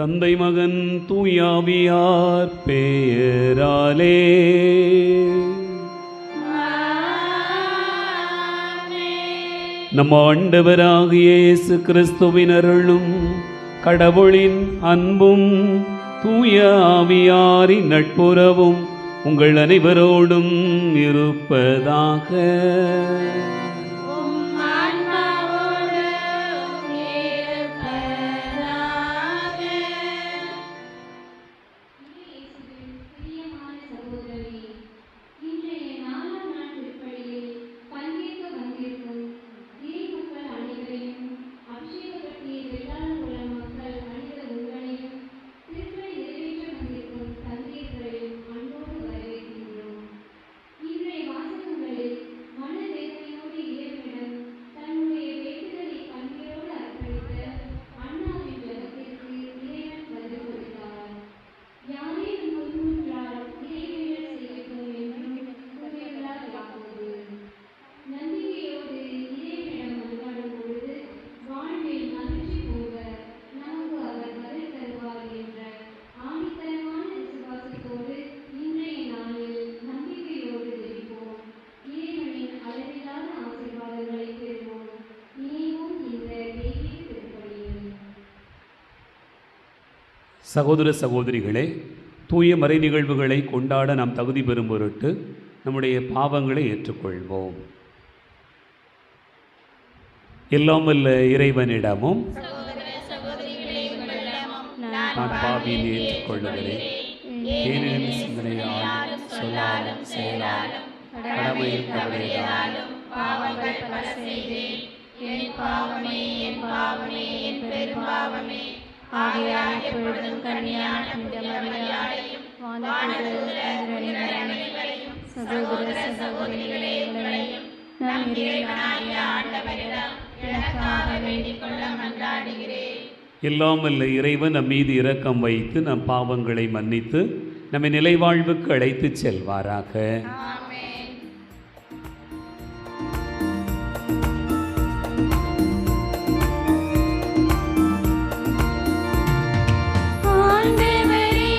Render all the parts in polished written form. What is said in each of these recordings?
தந்தை மகன் தூயாவியார் பெயராலே. நம் ஆண்டவராகிய இயேசு கிறிஸ்துவின் அருளும் கடவுளின் அன்பும் தூய ஆவியாரின் நட்புறவும் உங்கள் அனைவரோடும் இருப்பதாக. சகோதர சகோதரிகளே, தூய மறை நிகழ்வுகளை கொண்டாட நாம் தகுதி பெறும் பொருட்டு நம்முடைய பாவங்களை ஏற்றுக்கொள்வோம். எல்லாம் வல்ல இறைவனிடமும் நான் பாவியை ஏற்றுக்கொள்ளுகிறேன். ஏனெனில் சிந்தனையாலும் சொல்லாலும் செயலாலும் கடமையில் தவறினாலும் பாவங்கள் பல செய்தேன். என் பாவமே என் பாவமே என் பெரும்பாவமே. ஆகையால் எப்பொழுதும் கன்னியான மரியாதையும் சகோதர சகோதரிகளையும் நம் இறைவனாகிய ஆண்டவரிடம் எனக்காக வேண்டிக் கொள்ள மன்றாடுகிறேன். எல்லாம் வல்ல இறைவன் நம் மீது இரக்கம் வைத்து நம் பாவங்களை மன்னித்து நம்மை நிலைவாழ்வுக்கு அழைத்து செல்வாராக. ஆண்டவரே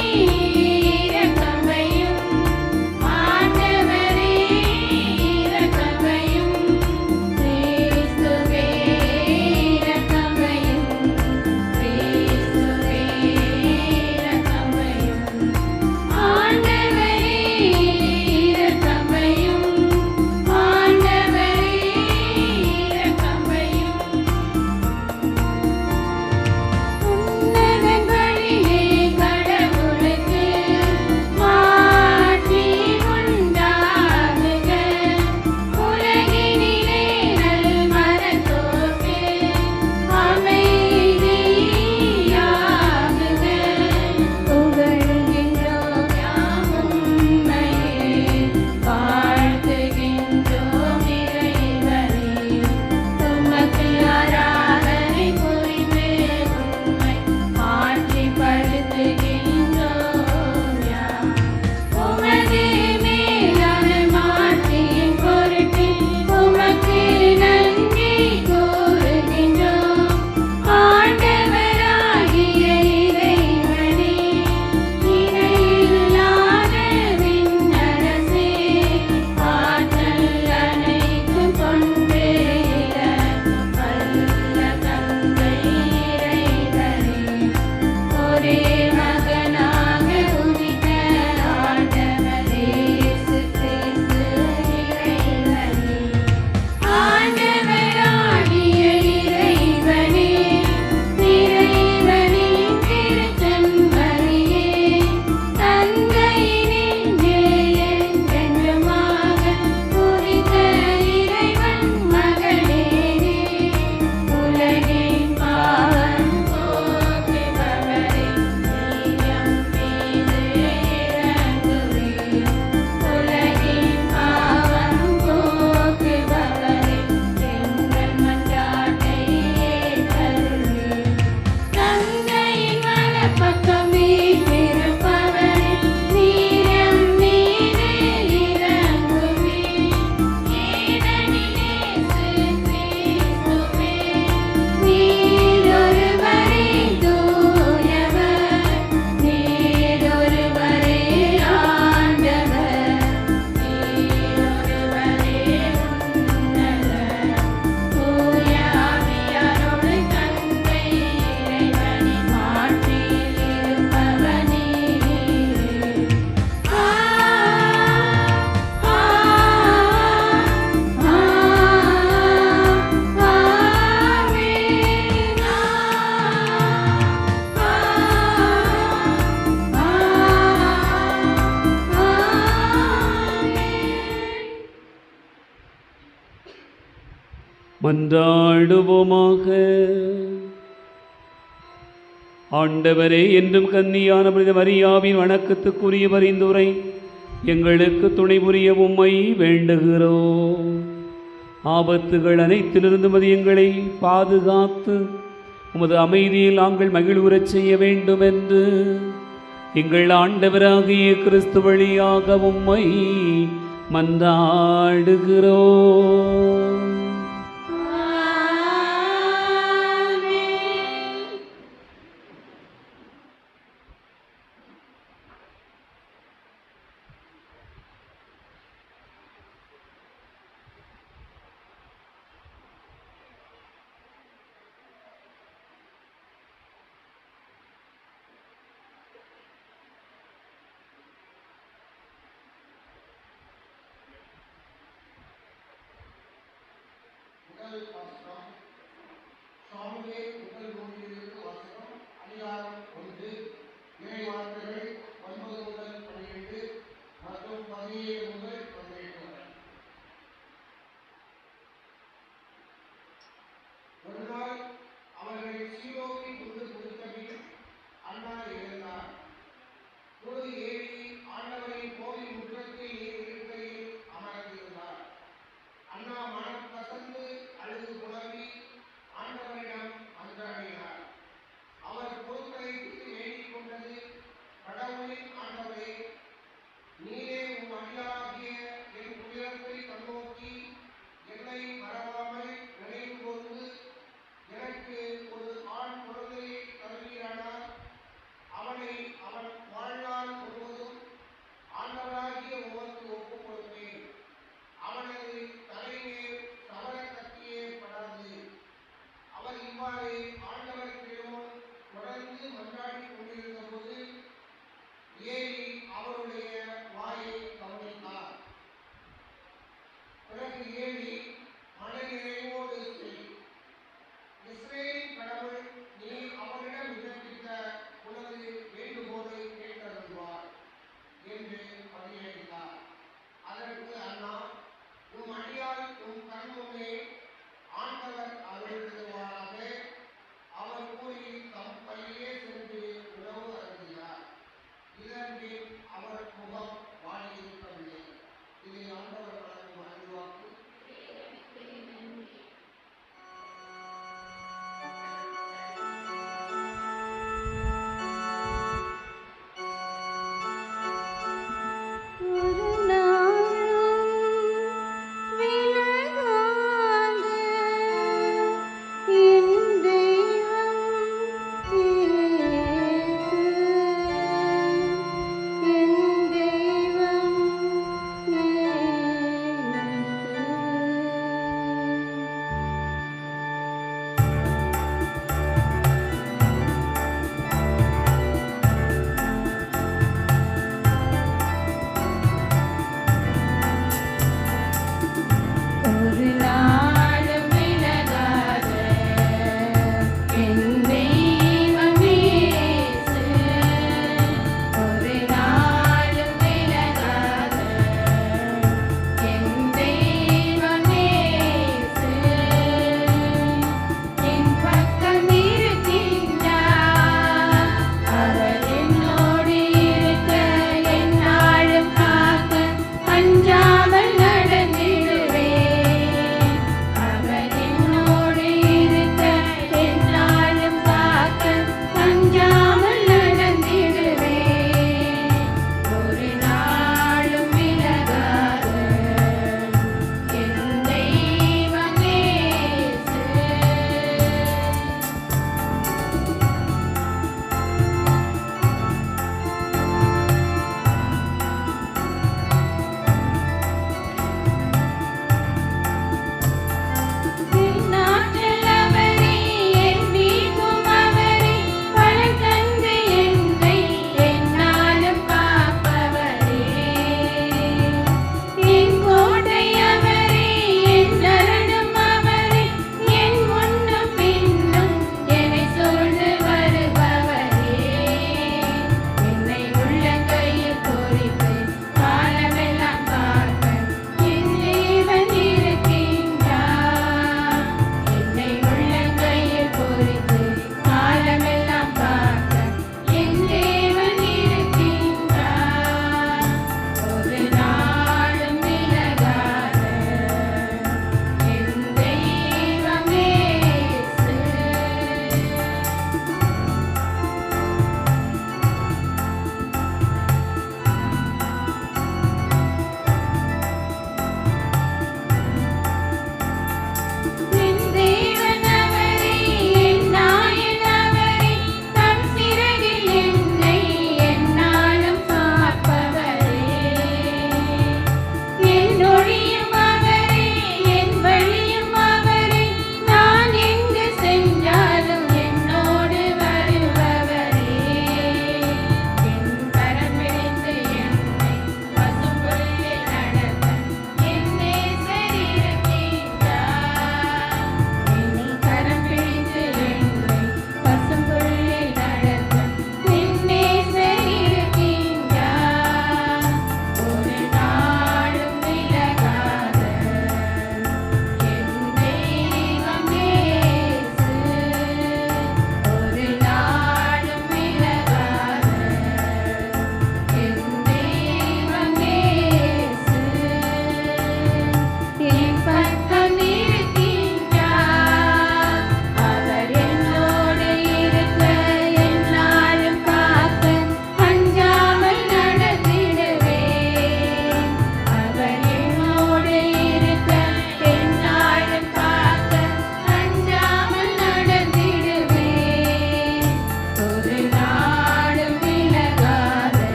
மன்றாடுவோமாக. ஆண்டவரே, என்றும் கன்னியான புனித மரியாவின் வணக்கத்துக்குரிய பரிந்துரை எங்களுக்கு துணை புரிய உம்மை வேண்டுகிறோம். ஆபத்துகள் அனைத்திலிருந்தும் அது எங்களை பாதுகாத்து உமது அமைதியில் நாங்கள் மகிழ்வுறச் செய்ய வேண்டும் என்று எங்கள் ஆண்டவராகிய கிறிஸ்து வழியாக உம்மை மன்றாடுகிறோம். அவர் பொறுப்பை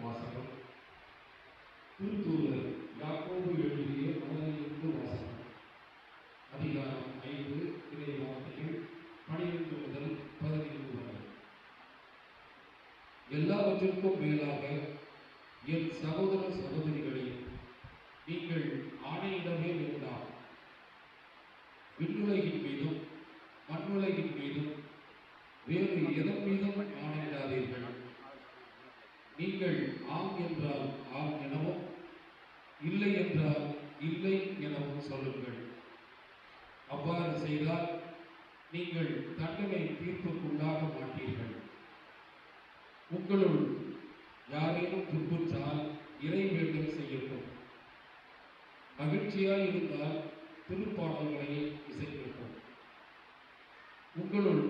வாசகம். திருத்தூதர் யாக்கோபு எழுதிய மடலிலிருந்து வாசகம். அதிகாரம் 5 இறைவார்த்தைகள் 12 முதல் 15 வரை. எல்லாவற்றிற்கும் மேலாக என் சகோதர சகோதரிகளே, நீங்கள் ஆணையிடவே வேண்டாம். விண்ணுலகின் மீதும் மண்ணுலகின் மீதும் வேறு எதன் மீதும் ஆணையிடாதீர்கள். நீங்கள் ஆம் என்றால் ஆம் எனவும் இல்லை என்றால் இல்லை எனவும் சொல்லுங்கள். அவ்வாறு செய்தால் நீங்கள் தண்டனை தீர்ப்புக்குள்ளாக மாட்டீர்கள். உங்களுள் யாரேனும் துன்புற்றால் இறை வேண்டல் செய்யட்டும். மகிழ்ச்சியாய் இருந்தால் திருப்பாடல்களை இசைக்கட்டும். உங்களுள்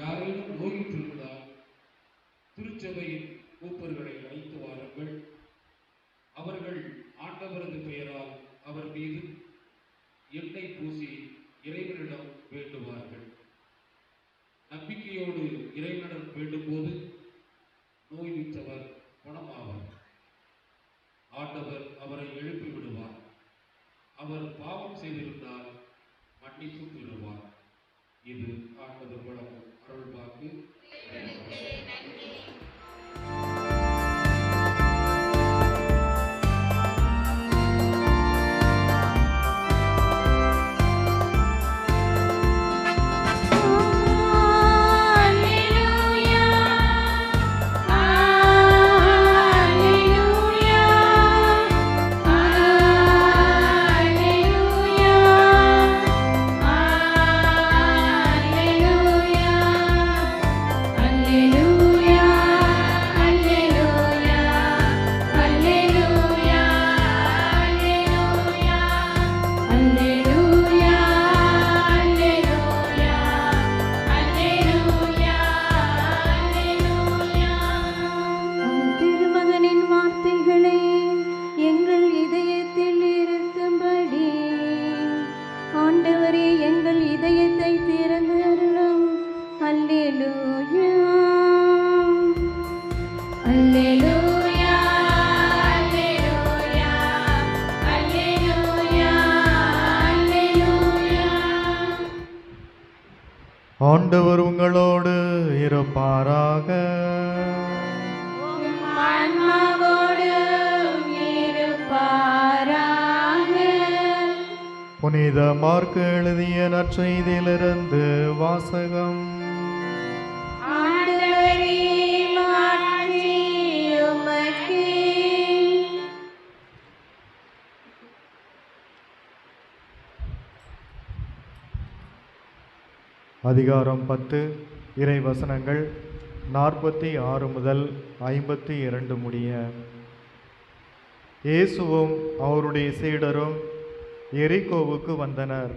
யாரேனும் நோயிற்றிருந்தால் திருச்சபையின் மூப்பர்களை அழைத்து வாருங்கள். அவர்கள் ஆண்டவரது பெயரால் அவர் மீது எண்ணெய் பூசி இறைவனிடம் வேண்டுவார்கள். நம்பிக்கையோடு இறைவனிடம் வேண்டும்போது நோயுற்றவர் குணமாவார். ஆண்டவர் அவரை எழுப்பி விடுவார். அவர் பாவம் செய்திருந்தால் மன்னிப்பு பெறுவார். இது ஆண்டவர் வழங்கும் அருள்வாக்கு. ஆண்டவர் உங்களோடு இருப்பாராக. புனித மார்க்கு எழுதிய நற்செய்தியிலிருந்து வாசகம். அதிகாரம் 10 இறை வசனங்கள் 46 முதல் 52 முடிய. இயேசுவும் அவருடைய சீடரும் எரிகோவுக்கு வந்தனர்.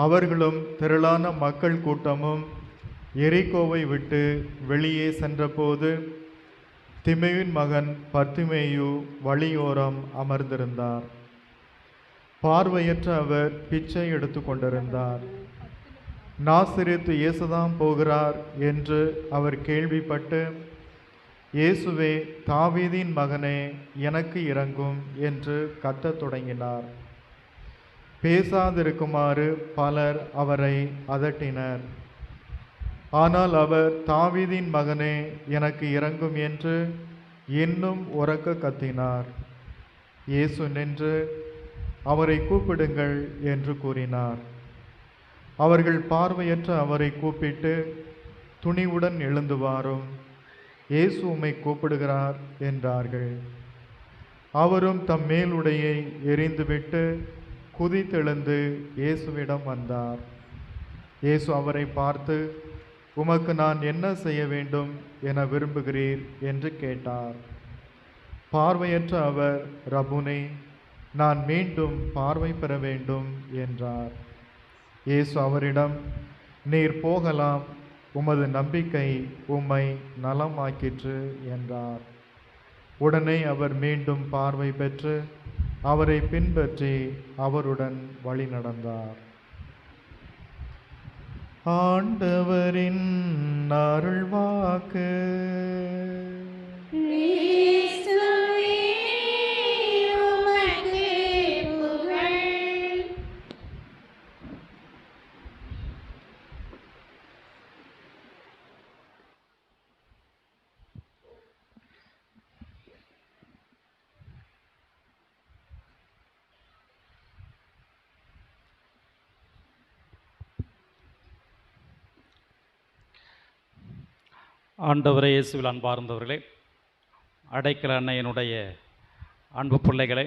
அவர்களும் திரளான மக்கள் கூட்டமும் எரிகோவை விட்டு வெளியே சென்றபோது திமேயின் மகன் பர்திமேயு வழியோரம் அமர்ந்திருந்தார். பார்வையற்ற அவர் பிச்சை எடுத்து கொண்டிருந்தார். நாசரேத்து இயேசுதான் போகிறார் என்று அவர் கேள்விப்பட்டு, இயேசுவே, தாவீதின் மகனே, எனக்கு இரங்கும் என்று கத்தத் தொடங்கினார். பேசாதிருக்குமாறு பலர் அவரை அதட்டினர். ஆனால் அவர், தாவீதின் மகனே, எனக்கு இரங்கும் என்று இன்னும் உரக்க கத்தினார். இயேசு நின்று, அவரை கூப்பிடுங்கள் என்று கூறினார். அவர்கள் பார்வையற்ற அவரை கூப்பிட்டு, துணிவுடன் எழுந்து வாரும், இயேசு உம்மை கூப்பிடுகிறார் என்றார்கள். அவரும் தம் மேலுடையை எறிந்துவிட்டு குதித்தெழுந்து இயேசுவிடம் வந்தார். இயேசு அவரை பார்த்து, உமக்கு நான் என்ன செய்ய வேண்டும் என விரும்புகிறீர் என்று கேட்டார். பார்வையற்ற அவர், ரபுனே, நான் மீண்டும் பார்வை பெற வேண்டும் என்றார். இயேசு அவரிடம், நீர் போகலாம், உமது நம்பிக்கை உம்மை நலமாக்கிற்று என்றார். உடனே அவர் மீண்டும் பார்வை பெற்று அவரை பின்பற்றி அவருடன் வழி நடந்தார். ஆண்டவரின் அருள்வாக்கு. ஆண்டவரே இயேசுவில் அன்பார்ந்தவர்களே, அடைக்கல அன்னையினுடைய அன்பு பிள்ளைகளே,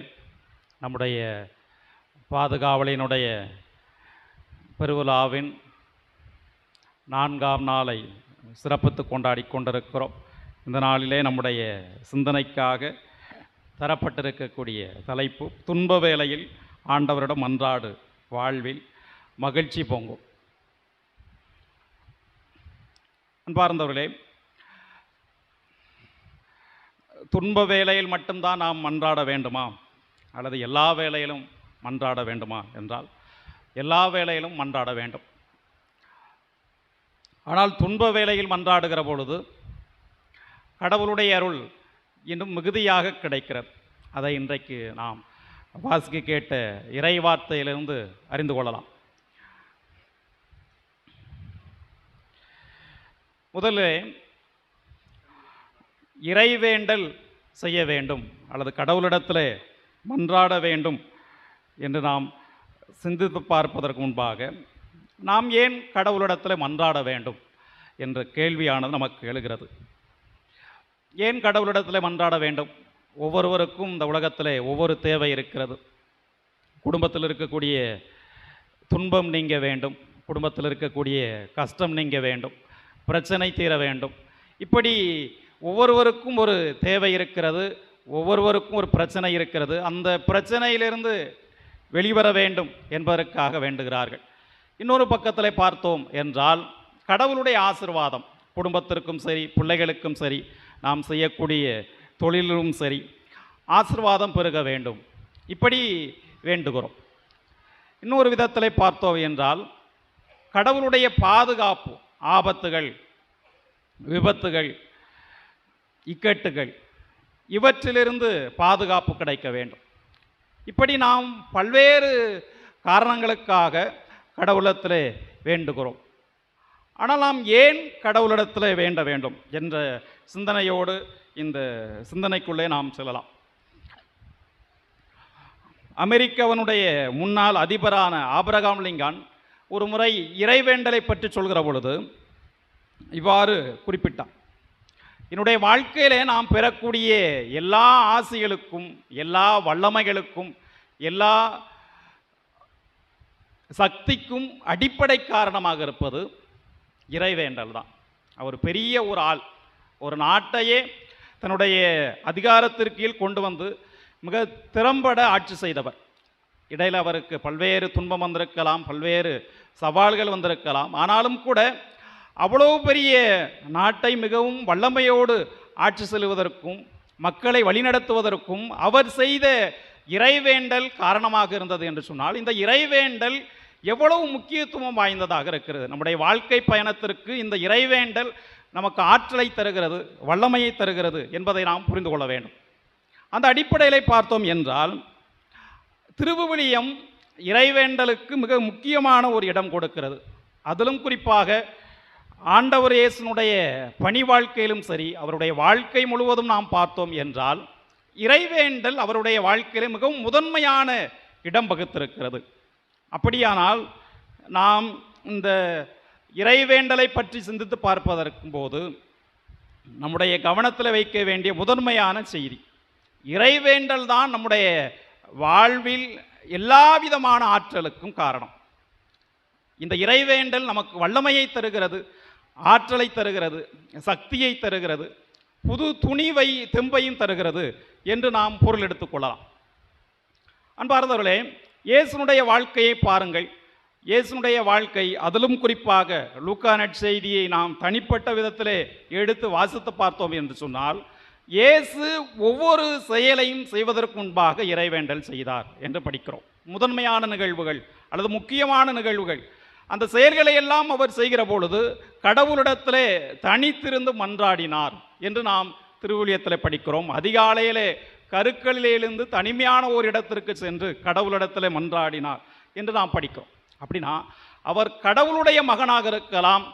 நம்முடைய பாதுகாவலினுடைய பெருவிழாவின் 4ஆம் நாளை சிறப்பித்து கொண்டாடி கொண்டிருக்கிறோம். இந்த நாளிலே நம்முடைய சிந்தனைக்காக தரப்பட்டிருக்கக்கூடிய தலைப்பு, துன்ப வேளையில் ஆண்டவரிடம் மன்றாடு, வாழ்வில் மகிழ்ச்சி பொங்கும். அன்பார்ந்தவர்களே, துன்ப வேளையில் மட்டும்தான் நாம் மன்றாட வேண்டுமா அல்லது எல்லா வேளையிலும் மன்றாட வேண்டுமா என்றால் எல்லா வேளையிலும் மன்றாட வேண்டும். ஆனால் துன்ப வேளையில் மன்றாடுகிற பொழுது கடவுளுடைய அருள் இன்னும் மிகுதியாக கிடைக்கிறது. அதை இன்றைக்கு நாம் வாசிக்க கேட்ட இறை வார்த்தையிலிருந்து அறிந்து கொள்ளலாம். முதலில் இறைவேண்டல் செய்ய வேண்டும் அல்லது கடவுளிடத்தில் மன்றாட வேண்டும் என்று நாம் சிந்தித்து பார்ப்பதற்கு முன்பாக நாம் ஏன் கடவுளிடத்தில் மன்றாட வேண்டும் என்ற கேள்வியானது நமக்கு எழுகிறது. ஏன் கடவுளிடத்தில் மன்றாட வேண்டும்? ஒவ்வொருவருக்கும் இந்த உலகத்தில் ஒவ்வொரு தேவை இருக்கிறது. குடும்பத்தில் இருக்கக்கூடிய துன்பம் நீங்க வேண்டும், குடும்பத்தில் இருக்கக்கூடிய கஷ்டம் நீங்க வேண்டும், பிரச்சனை தீர வேண்டும். இப்படி ஒவ்வொருவருக்கும் ஒரு தேவை இருக்கிறது, ஒவ்வொருவருக்கும் ஒரு பிரச்சனை இருக்கிறது. அந்த பிரச்சனையிலிருந்து வெளிவர வேண்டும் என்பதற்காக வேண்டுகிறார்கள். இன்னொரு பக்கத்தில் பார்த்தோம் என்றால் கடவுளுடைய ஆசீர்வாதம் குடும்பத்திற்கும் சரி, பிள்ளைகளுக்கும் சரி, நாம் செய்யக்கூடிய தொழிலும் சரி ஆசீர்வாதம் பெருக வேண்டும், இப்படி வேண்டுகிறோம். இன்னொரு விதத்தில் பார்த்தோம் என்றால் கடவுளுடைய பாதுகாப்பு, ஆபத்துகள், விபத்துகள், இக்கட்டுகள் இவற்றிலிருந்து பாதுகாப்பு கிடைக்க வேண்டும். இப்படி நாம் பல்வேறு காரணங்களுக்காக கடவுளத்தில் வேண்டுகிறோம். ஆனால் நாம் ஏன் கடவுளிடத்தில் வேண்ட வேண்டும் என்ற சிந்தனையோடு இந்த சிந்தனைக்குள்ளே நாம் செல்லலாம். அமெரிக்காவினுடைய முன்னாள் அதிபரான ஆபிரகாம் லிங்கன் ஒரு முறை இறைவேண்டலை பற்றி சொல்கிற பொழுது இவ்வாறு குறிப்பிட்டான்: என்னுடைய வாழ்க்கையிலே நாம் பெறக்கூடிய எல்லா ஆசைகளுக்கும், எல்லா வல்லமைகளுக்கும், எல்லா சக்திக்கும் அடிப்படை காரணமாக இருப்பது இறைவேண்டல் தான். அவர் பெரிய ஒரு ஆள், ஒரு நாட்டையே தன்னுடைய அதிகாரத்திற்கு கொண்டு வந்து மிக திறம்பட ஆட்சி செய்தவர். இடையில் அவருக்கு பல்வேறு துன்பம் வந்திருக்கலாம், பல்வேறு சவால்கள் வந்திருக்கலாம். ஆனாலும் கூட அவ்வளவு பெரிய நாட்டை மிகவும் வல்லமையோடு ஆட்சி செல்வதற்கும் மக்களை வழிநடத்துவதற்கும் அவர் செய்த இறைவேண்டல் காரணமாக இருந்தது என்று சொன்னால், இந்த இறைவேண்டல் எவ்வளவு முக்கியத்துவம் வாய்ந்ததாக இருக்கிறது. நம்முடைய வாழ்க்கை பயணத்திற்கு இந்த இறைவேண்டல் நமக்கு ஆற்றலை தருகிறது, வல்லமையை தருகிறது என்பதை நாம் புரிந்து கொள்ள வேண்டும். அந்த அடிப்படையில் பார்த்தோம் என்றால் திருவிவிலியம் இறைவேண்டலுக்கு மிக முக்கியமான ஒரு இடம் கொடுக்கிறது. அதிலும் குறிப்பாக ஆண்டவர் இயேசுனுடைய பணி வாழ்க்கையிலும் சரி, அவருடைய வாழ்க்கை முழுவதும் நாம் பார்த்தோம் என்றால் இறைவேண்டல் அவருடைய வாழ்க்கையிலே மிகவும் முதன்மையான இடம் வகித்திருக்கிறது. அப்படியானால் நாம் இந்த இறைவேண்டலை பற்றி சிந்தித்து பார்ப்பதற்கு போது நம்முடைய கவனத்தில் வைக்க வேண்டிய முதன்மையான செய்தி, இறைவேண்டல் தான் நம்முடைய வாழ்வில் எல்லா விதமான ஆற்றலுக்கும் காரணம். இந்த இறைவேண்டல் நமக்கு வல்லமையை தருகிறது, ஆற்றலை தருகிறது, சக்தியை தருகிறது, புது துணிவை தெம்பையும் தருகிறது என்று நாம் பொருள் எடுத்துக்கொள்ளலாம். அன்பார்ந்தவர்களே, இயேசுனுடைய வாழ்க்கையை பாருங்கள். இயேசுனுடைய வாழ்க்கை, அதிலும் குறிப்பாக லூக்கா நற்செய்தியை நாம் தனிப்பட்ட விதத்திலே எடுத்து வாசித்து பார்த்தோம் என்று சொன்னால், இயேசு ஒவ்வொரு செயலையும் செய்வதற்கு முன்பாக இறைவேண்டல் செய்தார் என்று படிக்கிறோம். முதன்மையான நிகழ்வுகள் அல்லது முக்கியமான நிகழ்வுகள், அந்த செயல்களை எல்லாம் அவர் செய்கிற பொழுது கடவுளிடத்திலே தனித்திருந்து மன்றாடினார் என்று நாம் திருவிவிலியத்தில் படிக்கிறோம். அதிகாலையிலே கருக்களிலிருந்து தனிமையான ஒரு இடத்திற்கு சென்று கடவுளிடத்திலே மன்றாடினார் என்று நாம் படிக்கிறோம். அப்படின்னா அவர் கடவுளுடைய மகனாக இருக்கலாம்,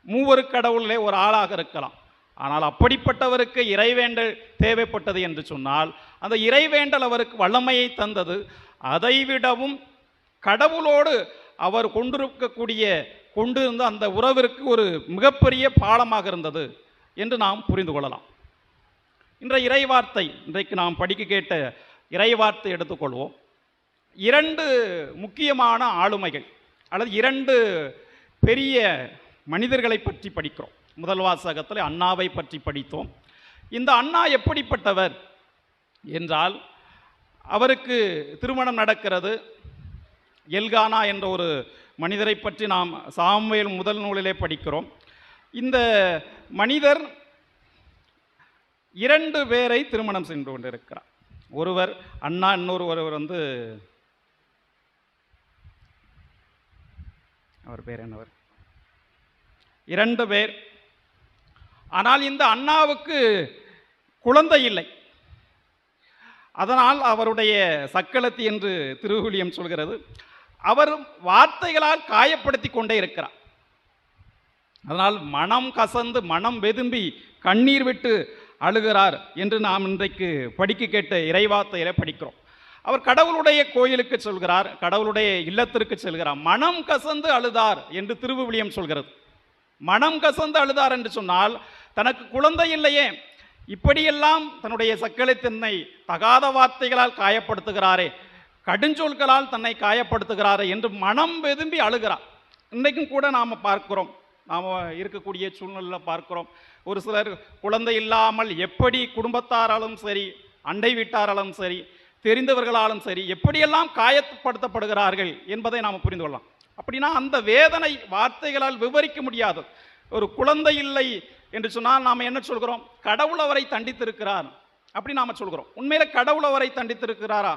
மூவரு கடவுளிலே ஒரு ஆளாக இருக்கலாம். ஆனால் அப்படிப்பட்டவருக்கு இறைவேண்டல் தேவைப்பட்டது என்று சொன்னால் அந்த இறைவேண்டல் அவருக்கு வல்லமையை தந்தது. அதைவிடவும் கடவுளோடு அவர் கொண்டிருந்த அந்த உறவிற்கு ஒரு மிகப்பெரிய பாலமாக இருந்தது. என்று நாம் புரிந்து கொள்ளலாம். இன்றைய இறைவார்த்தை, இன்றைக்கு நாம் படிக்க கேட்ட இறைவார்த்தை எடுத்துக்கொள்வோம். 2 முக்கியமான ஆளுமைகள் அல்லது 2 பெரிய மனிதர்களை பற்றி படிக்கிறோம். முதல் வாசகத்தில் அண்ணாவை பற்றி படித்தோம். இந்த அண்ணா எப்படிப்பட்டவர் என்றால், அவருக்கு திருமணம் நடக்கிறது. எல்கானா என்ற ஒரு மனிதரை பற்றி நாம் சாமுவேல் முதல் நூலிலே படிக்கிறோம். இந்த மனிதர் 2 பேரை திருமணம் செய்து கொண்டிருக்கிறார். ஒருவர் அண்ணா, ஒருவர் அவர் பேர் என்னவர், 2 பேர். ஆனால் இந்த அண்ணாவுக்கு குழந்தை இல்லை. அதனால் அவருடைய சக்களத்தி என்று திருவிவிலியம் சொல்கிறது, அவர் வார்த்தைகளால் காயப்படுத்தி கொண்டே இருக்கிறார். அதனால் மனம் கசந்து மனம் வெதும்பி கண்ணீர் விட்டு அழுகிறார் என்று நாம் இன்றைக்கு படிக்க கேட்ட இறைவார்த்தையில படிக்கிறோம். அவர் கடவுளுடைய கோயிலுக்கு சொல்கிறார், கடவுளுடைய இல்லத்திற்கு செல்கிறார். மனம் கசந்து அழுதார் என்று திருவிவிலியம் சொல்கிறது. மனம் கசந்து அழுதார் என்று சொன்னால், தனக்கு குழந்தை இல்லையே, இப்படியெல்லாம் தன்னுடைய சக்களத்தினை தகாத வார்த்தைகளால் காயப்படுத்துகிறாரே, கடுஞ்சொல்களால் தன்னை காயப்படுத்துகிறாரே என்று மனம் வெதும்பி அழுகிறார். இன்றைக்கும் கூட நாம் பார்க்கிறோம், நாம் இருக்கக்கூடிய சூழ்நிலையில் பார்க்கிறோம். ஒரு சிலர் குழந்தை இல்லாமல் எப்படி குடும்பத்தாராலும் சரி, அண்டை வீட்டாராலும் சரி, தெரிந்தவர்களாலும் சரி, எப்படியெல்லாம் காயப்படுத்தப்படுகிறார்கள் என்பதை நாம் புரிந்து கொள்ளலாம். அப்படின்னா அந்த வேதனை வார்த்தைகளால் விவரிக்க முடியாது. ஒரு குழந்தை இல்லை என்று சொன்னால் நாம் என்ன சொல்கிறோம்? கடவுள் அவரை தண்டித்திருக்கிறார் அப்படி நாம் சொல்கிறோம். உண்மையில கடவுள் அவரை தண்டித்திருக்கிறாரா?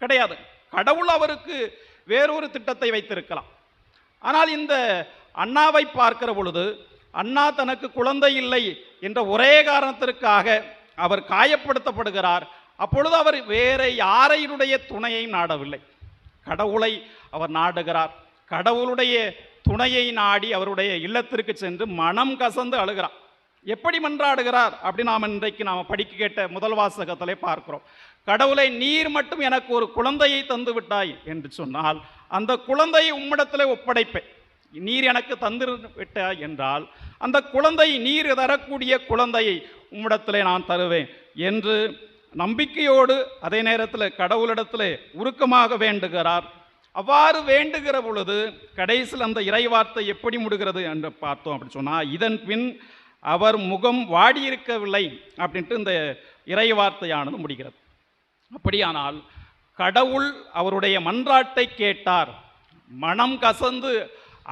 கிடையாது. கடவுள் அவருக்கு வேறொரு திட்டத்தை வைத்திருக்கலாம். ஆனால் இந்த அண்ணாவை பார்க்கிற பொழுது, அண்ணா தனக்கு குழந்தை இல்லை என்ற ஒரே காரணத்திற்காக அவர் காயப்படுத்தப்படுகிறார். அப்பொழுது அவர் வேற யாரையுடைய துணையையும் நாடவில்லை, கடவுளை அவர் நாடுகிறார். கடவுளுடைய துணையை நாடி அவருடைய இல்லத்திற்கு சென்று மனம் கசந்து அழுகிறார். எப்படி மன்றாடுகிறார் அப்படி நாம் இன்றைக்கு நாம் படிக்க கேட்ட முதல் வாசகத்திலே பார்க்கிறோம். கடவுளை, நீர் மட்டும் எனக்கு ஒரு குழந்தையை தந்து விட்டாய் என்று சொன்னால், அந்த குழந்தையை உம்மிடத்திலே ஒப்படைப்பேன். நீர் எனக்கு தந்து விட்டாய் என்றால் அந்த குழந்தை, நீர் தரக்கூடிய குழந்தையை உம்மிடத்திலே நான் தருவேன் என்று நம்பிக்கையோடு அதே நேரத்தில் கடவுளிடத்திலே உருக்கமாக வேண்டுகிறார். அவ்வாறு வேண்டுகிற பொழுது கடைசியில் அந்த இறைவார்த்தை எப்படி முடிகிறது என்று பார்த்தோம். அப்படி சொன்னால், இதன் பின் அவர் முகம் வாடியிருக்கவில்லை அப்படின்ட்டு இந்த இறைவார்த்தையானது முடிகிறது. அப்படியானால் கடவுள் அவருடைய மன்றாட்டை கேட்டார். மனம் கசந்து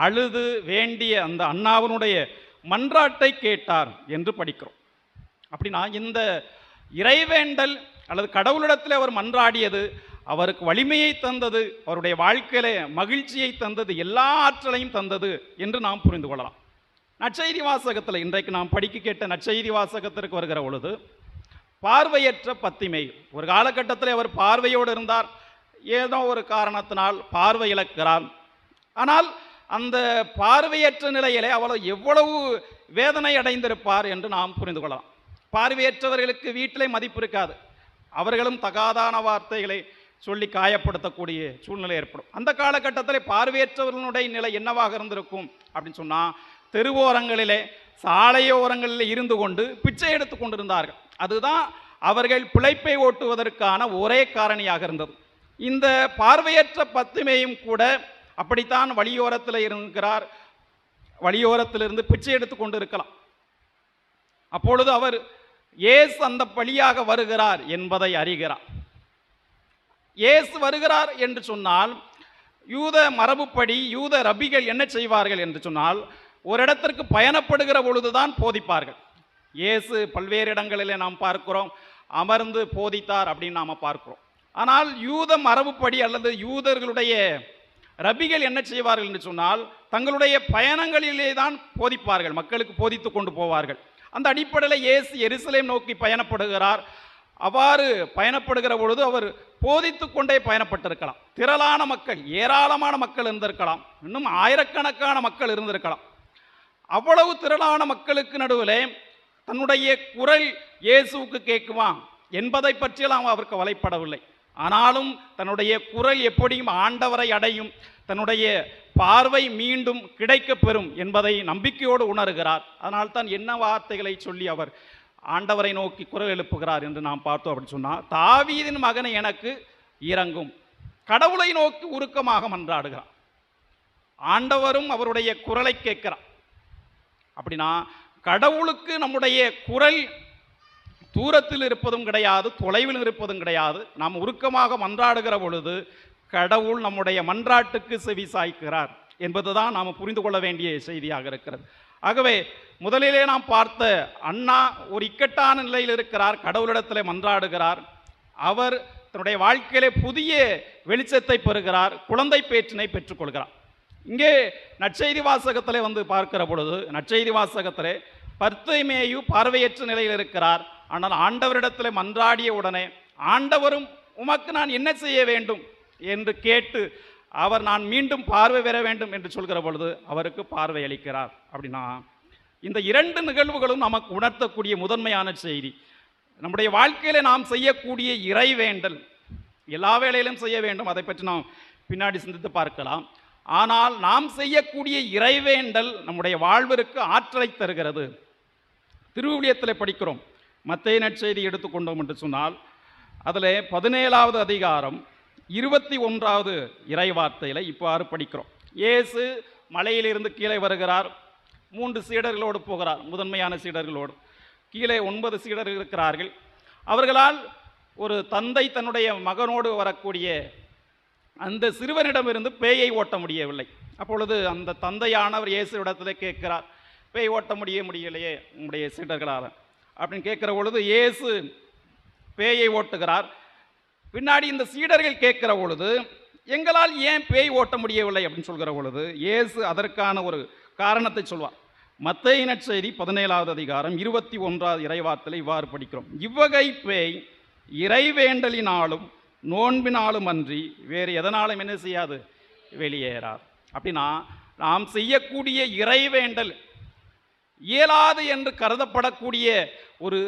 அழுது வேண்டிய அந்த அண்ணாவினுடைய மன்றாட்டை கேட்டார் என்று படிக்கிறோம். அப்படின்னா இந்த இறைவேண்டல் அல்லது கடவுளிடத்தில் அவர் மன்றாடியது அவருக்கு வலிமையை தந்தது, அவருடைய வாழ்க்கையில மகிழ்ச்சியை தந்தது, எல்லா ஆற்றலையும் தந்தது என்று நாம் புரிந்து கொள்ளலாம். நற்செய்தி வாசகத்தில் இன்றைக்கு நாம் படிக்க கேட்ட நற்செய்தி வாசகத்திற்கு வருகிற பொழுது, பார்வையற்ற பத்திமை, ஒரு காலகட்டத்தில் அவர் பார்வையோடு இருந்தார். ஏதோ ஒரு காரணத்தினால் பார்வை இழக்கிறார். ஆனால் அந்த பார்வையற்ற நிலையிலே அவர் எவ்வளவு வேதனை அடைந்திருப்பார் என்று நாம் புரிந்து கொள்ளலாம். பார்வையற்றவர்களுக்கு வீட்டிலே மதிப்பு இருக்காது. அவர்களும் தகாதான வார்த்தைகளை சொல்லி காயப்படுத்தக்கூடிய சூழ்நிலை ஏற்படும். அந்த காலகட்டத்தில் பார்வையற்றவர்களுடைய நிலை என்னவாக இருந்திருக்கும் அப்படின்னு சொன்னால், தெருவோரங்களிலே சாலையோரங்களில் இருந்து கொண்டு பிச்சை எடுத்து கொண்டிருந்தார்கள். அதுதான் அவர்கள் பிழைப்பை ஓட்டுவதற்கான ஒரே காரணியாக இருந்தது. இந்த பார்வையற்ற பத்திமையும் கூட அப்படித்தான் வழியோரத்தில் இருக்கிறார். வழியோரத்திலிருந்து பிச்சை எடுத்து கொண்டு இருக்கலாம். அப்பொழுது அவர் இயேசு அந்த வழியாக வருகிறார் என்பதை அறிகிறார். இயேசு வருகிறார் என்று சொன்னால், யூத மரபுப்படி யூத ரபிகள் என்ன செய்வார்கள் என்று சொன்னால், ஒரு இடத்திற்கு பயணப்படுகிற பொழுதுதான் போதிப்பார்கள். இயேசு பல்வேறு இடங்களிலே நாம் பார்க்கிறோம் அமர்ந்து போதித்தார் அப்படின்னு நாம் பார்க்கிறோம். ஆனால் யூத மரபுப்படி அல்லது யூதர்களுடைய ரபிகள் என்ன செய்வார்கள் என்று சொன்னால், தங்களுடைய பயணங்களிலே தான் போதிப்பார்கள், மக்களுக்கு போதித்து கொண்டு போவார்கள். அந்த அடிப்படையில் இயேசு எருசலேம் நோக்கி பயணப்படுகிறார். அவ்வாறு பயணப்படுகிற பொழுது அவர் போதித்து கொண்டே பயணப்பட்டிருக்கலாம். திரளான மக்கள், ஏராளமான மக்கள் இருந்திருக்கலாம், இன்னும் ஆயிரக்கணக்கான மக்கள் இருந்திருக்கலாம். அவ்வளவு திரளான மக்களுக்கு நடுவிலே தன்னுடைய குரல் இயேசுவுக்கு கேட்குமா என்பதை பற்றியெல்லாம் அவருக்கு வலைப்படவில்லை. ஆனாலும் தன்னுடைய குரல் எப்படியும் ஆண்டவரை அடையும், தன்னுடைய பார்வை மீண்டும் கிடைக்கப் பெறும் என்பதை நம்பிக்கையோடு உணர்கிறார். அதனால் தான் என்ன வார்த்தைகளை சொல்லி அவர் ஆண்டவரை நோக்கி குரல் எழுப்புகிறார் என்று நாம் பார்த்தோம் அப்படின்னு சொன்னால், தாவீதின் மகனை எனக்கு இறங்கும். கடவுளை நோக்கி உருக்கமாக மன்றாடுகிறார். ஆண்டவரும் அவருடைய குரலை கேட்கிறார். அப்படின்னா கடவுளுக்கு நம்முடைய குரல் தூரத்தில் இருப்பதும் கிடையாது, தொலைவில் இருப்பதும் கிடையாது. நாம் உருக்கமாக மன்றாடுகிற பொழுது கடவுள் நம்முடைய மன்றாட்டுக்கு செவி சாய்க்கிறார் என்பதுதான் நாம் புரிந்து கொள்ள வேண்டிய செய்தியாக இருக்கிறது. ஆகவே முதலிலே நாம் பார்த்த அண்ணா ஒரு இக்கட்டான நிலையில் இருக்கிறார், கடவுளிடத்தில் மன்றாடுகிறார். அவர் தன்னுடைய வாழ்க்கையிலே புதிய வெளிச்சத்தை பெறுகிறார், குழந்தை பேற்றினை பெற்றுக்கொள்கிறார். இங்கே நற்செய்தி வாசகத்திலே வந்து பார்க்கிற பொழுது, நற்செய்தி வாசகத்திலே பர்த்திமேயு பார்வையற்ற நிலையில் இருக்கிறார். ஆனால் ஆண்டவரிடத்தில் மன்றாடிய உடனே ஆண்டவரும் உமக்கு நான் என்ன செய்ய வேண்டும் என்று கேட்டு அவர் நான் மீண்டும் பார்வை பெற வேண்டும் என்று சொல்கிற பொழுது அவருக்கு பார்வை அளிக்கிறார். அப்படின்னா இந்த இரண்டு நிகழ்வுகளும் நமக்கு உணர்த்தக்கூடிய முதன்மையான செய்தி, நம்முடைய வாழ்க்கையில் நாம் செய்யக்கூடிய இறைவேண்டல் எல்லா வேளையிலும் செய்ய வேண்டும், அதை பற்றி நாம் பின்னாடி சிந்தித்து பார்க்கலாம். ஆனால் நாம் செய்யக்கூடிய இறைவேண்டல் நம்முடைய வாழ்விற்கு ஆற்றலை தருகிறது. திருவிவிலியத்தில் படிக்கிறோம், மத்தேயு நற்செய்தி எடுத்துக்கொண்டோம் என்று சொன்னால் அதில் 17வது அதிகாரம் 21வது இறைவார்த்தையில் இவ்வாறு படிக்கிறோம். இயேசு மலையிலிருந்து கீழே வருகிறார், 3 சீடர்களோடு போகிறார், முதன்மையான சீடர்களோடு. கீழே 9 சீடர்கள் இருக்கிறார்கள். அவர்களால் ஒரு தந்தை தன்னுடைய மகனோடு வரக்கூடிய அந்த சிறுவனிடமிருந்து பேயை ஓட்ட முடியவில்லை. அப்பொழுது அந்த தந்தையானவர் இயேசுவிடத்தில் கேட்கிறார், பேய் ஓட்ட முடியலையே உங்களுடைய சீடர்களால் அப்படின்னு கேட்கிற பொழுது இயேசு பேயை ஓட்டுகிறார். பின்னாடி இந்த சீடர்கள் கேட்கிற பொழுது எங்களால் ஏன் பேய் ஓட்ட முடியவில்லை அப்படின்னு சொல்கிற பொழுது இயேசு அதற்கான ஒரு காரணத்தை சொல்வார். மத்தேயு நற்செய்தி 17வது அதிகாரம் 21வது இறைவார்த்தையில் இவ்வாறு படிக்கிறோம், இவ்வகை பேய் இறைவேண்டலினாலும் நோன்பினாலும் அன்றி வேறு எதனாலும் என்ன செய்யாது, வெளியேறார். அப்படின்னா நாம் செய்யக்கூடிய இறைவேண்டல் இயலாது என்று கருதப்படக்கூடிய ஒரு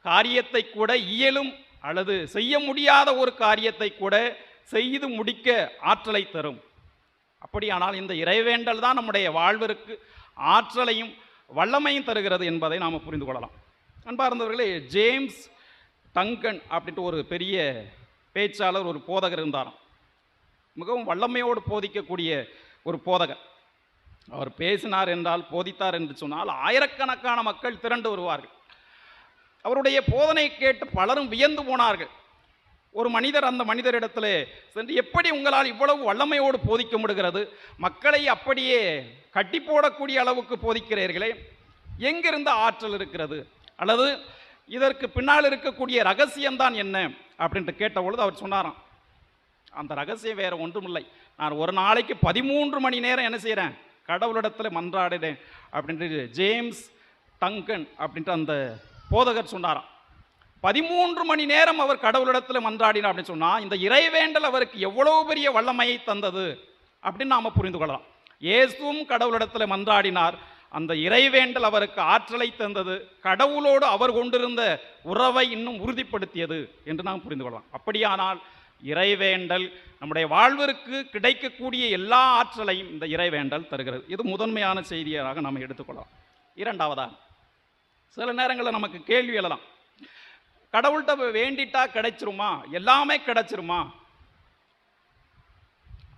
காரியத்தை கூட இயலும் அல்லது செய்ய முடியாத ஒரு காரியத்தை கூட செய்து முடிக்க ஆற்றலை தரும். அப்படியானால் இந்த இறைவேண்டல் தான் நம்முடைய வாழ்விற்கு ஆற்றலையும் வல்லமையும் தருகிறது என்பதை நாம் புரிந்து கொள்ளலாம். அன்பார்ந்தவர்களே, ஜேம்ஸ் டங்கன் அப்படின்ட்டு ஒரு பெரிய பேச்சாளர், ஒரு போதகர் இருந்தாராம். மிகவும் வல்லமையோடு போதிக்கக்கூடிய ஒரு போதகர். அவர் பேசினார் என்றால், போதித்தார் என்று சொன்னால் ஆயிரக்கணக்கான மக்கள் திரண்டு வருவார்கள். அவருடைய போதனை கேட்டு பலரும் வியந்து போனார்கள். ஒரு மனிதர் அந்த மனிதரிடத்தில் சென்று, எப்படி உங்களால் இவ்வளவு வல்லமையோடு போதிக்க முடிகிறது, மக்களை அப்படியே கட்டி போடக்கூடிய அளவுக்கு போதிக்கிறீர்களே, எங்கிருந்து ஆற்றல் இருக்கிறது, அல்லது இதற்கு பின்னால் இருக்கக்கூடிய ரகசியம்தான் என்ன அப்படின்ட்டு கேட்டபொழுது அவர் சொன்னாராம், அந்த ரகசியம் வேறு ஒன்றுமில்லை, நான் ஒரு நாளைக்கு 13 மணி நேரம் என்ன செய்கிறேன், கடவுளிடத்தில் மன்றாடினேன் அப்படின்ட்டு ஜேம்ஸ் டங்கன் அப்படின்ட்டு அந்த போதகர் சொன்னாராம். 13 மணி நேரம் அவர் கடவுளிடத்தில் மன்றாடினார் அப்படின்னு சொன்னால் இந்த இறைவேண்டல் அவருக்கு எவ்வளவு பெரிய வல்லமையை தந்தது அப்படின்னு நாம் புரிந்து கொள்ளலாம். இயேசுவும் கடவுளிடத்தில் மன்றாடினார், அந்த இறைவேண்டல் அவருக்கு ஆற்றலை தந்தது, கடவுளோடு அவர் கொண்டிருந்த உறவை இன்னும் உறுதிப்படுத்தியது என்று நாம் புரிந்து கொள்ளலாம். அப்படியானால் இறைவேண்டல் நம்முடைய வாழ்விற்கு கிடைக்கக்கூடிய எல்லா ஆற்றலையும் இந்த இறைவேண்டல் தருகிறது. இது முதன்மையான செய்தியாக நாம் எடுத்துக்கொள்ளலாம். இரண்டாவதாக, சில நேரங்களில் நமக்கு கேள்வி எழலாம், கடவுள்கிட்ட வேண்டிட்டா கிடைச்சிருமா, எல்லாமே கிடைச்சிருமா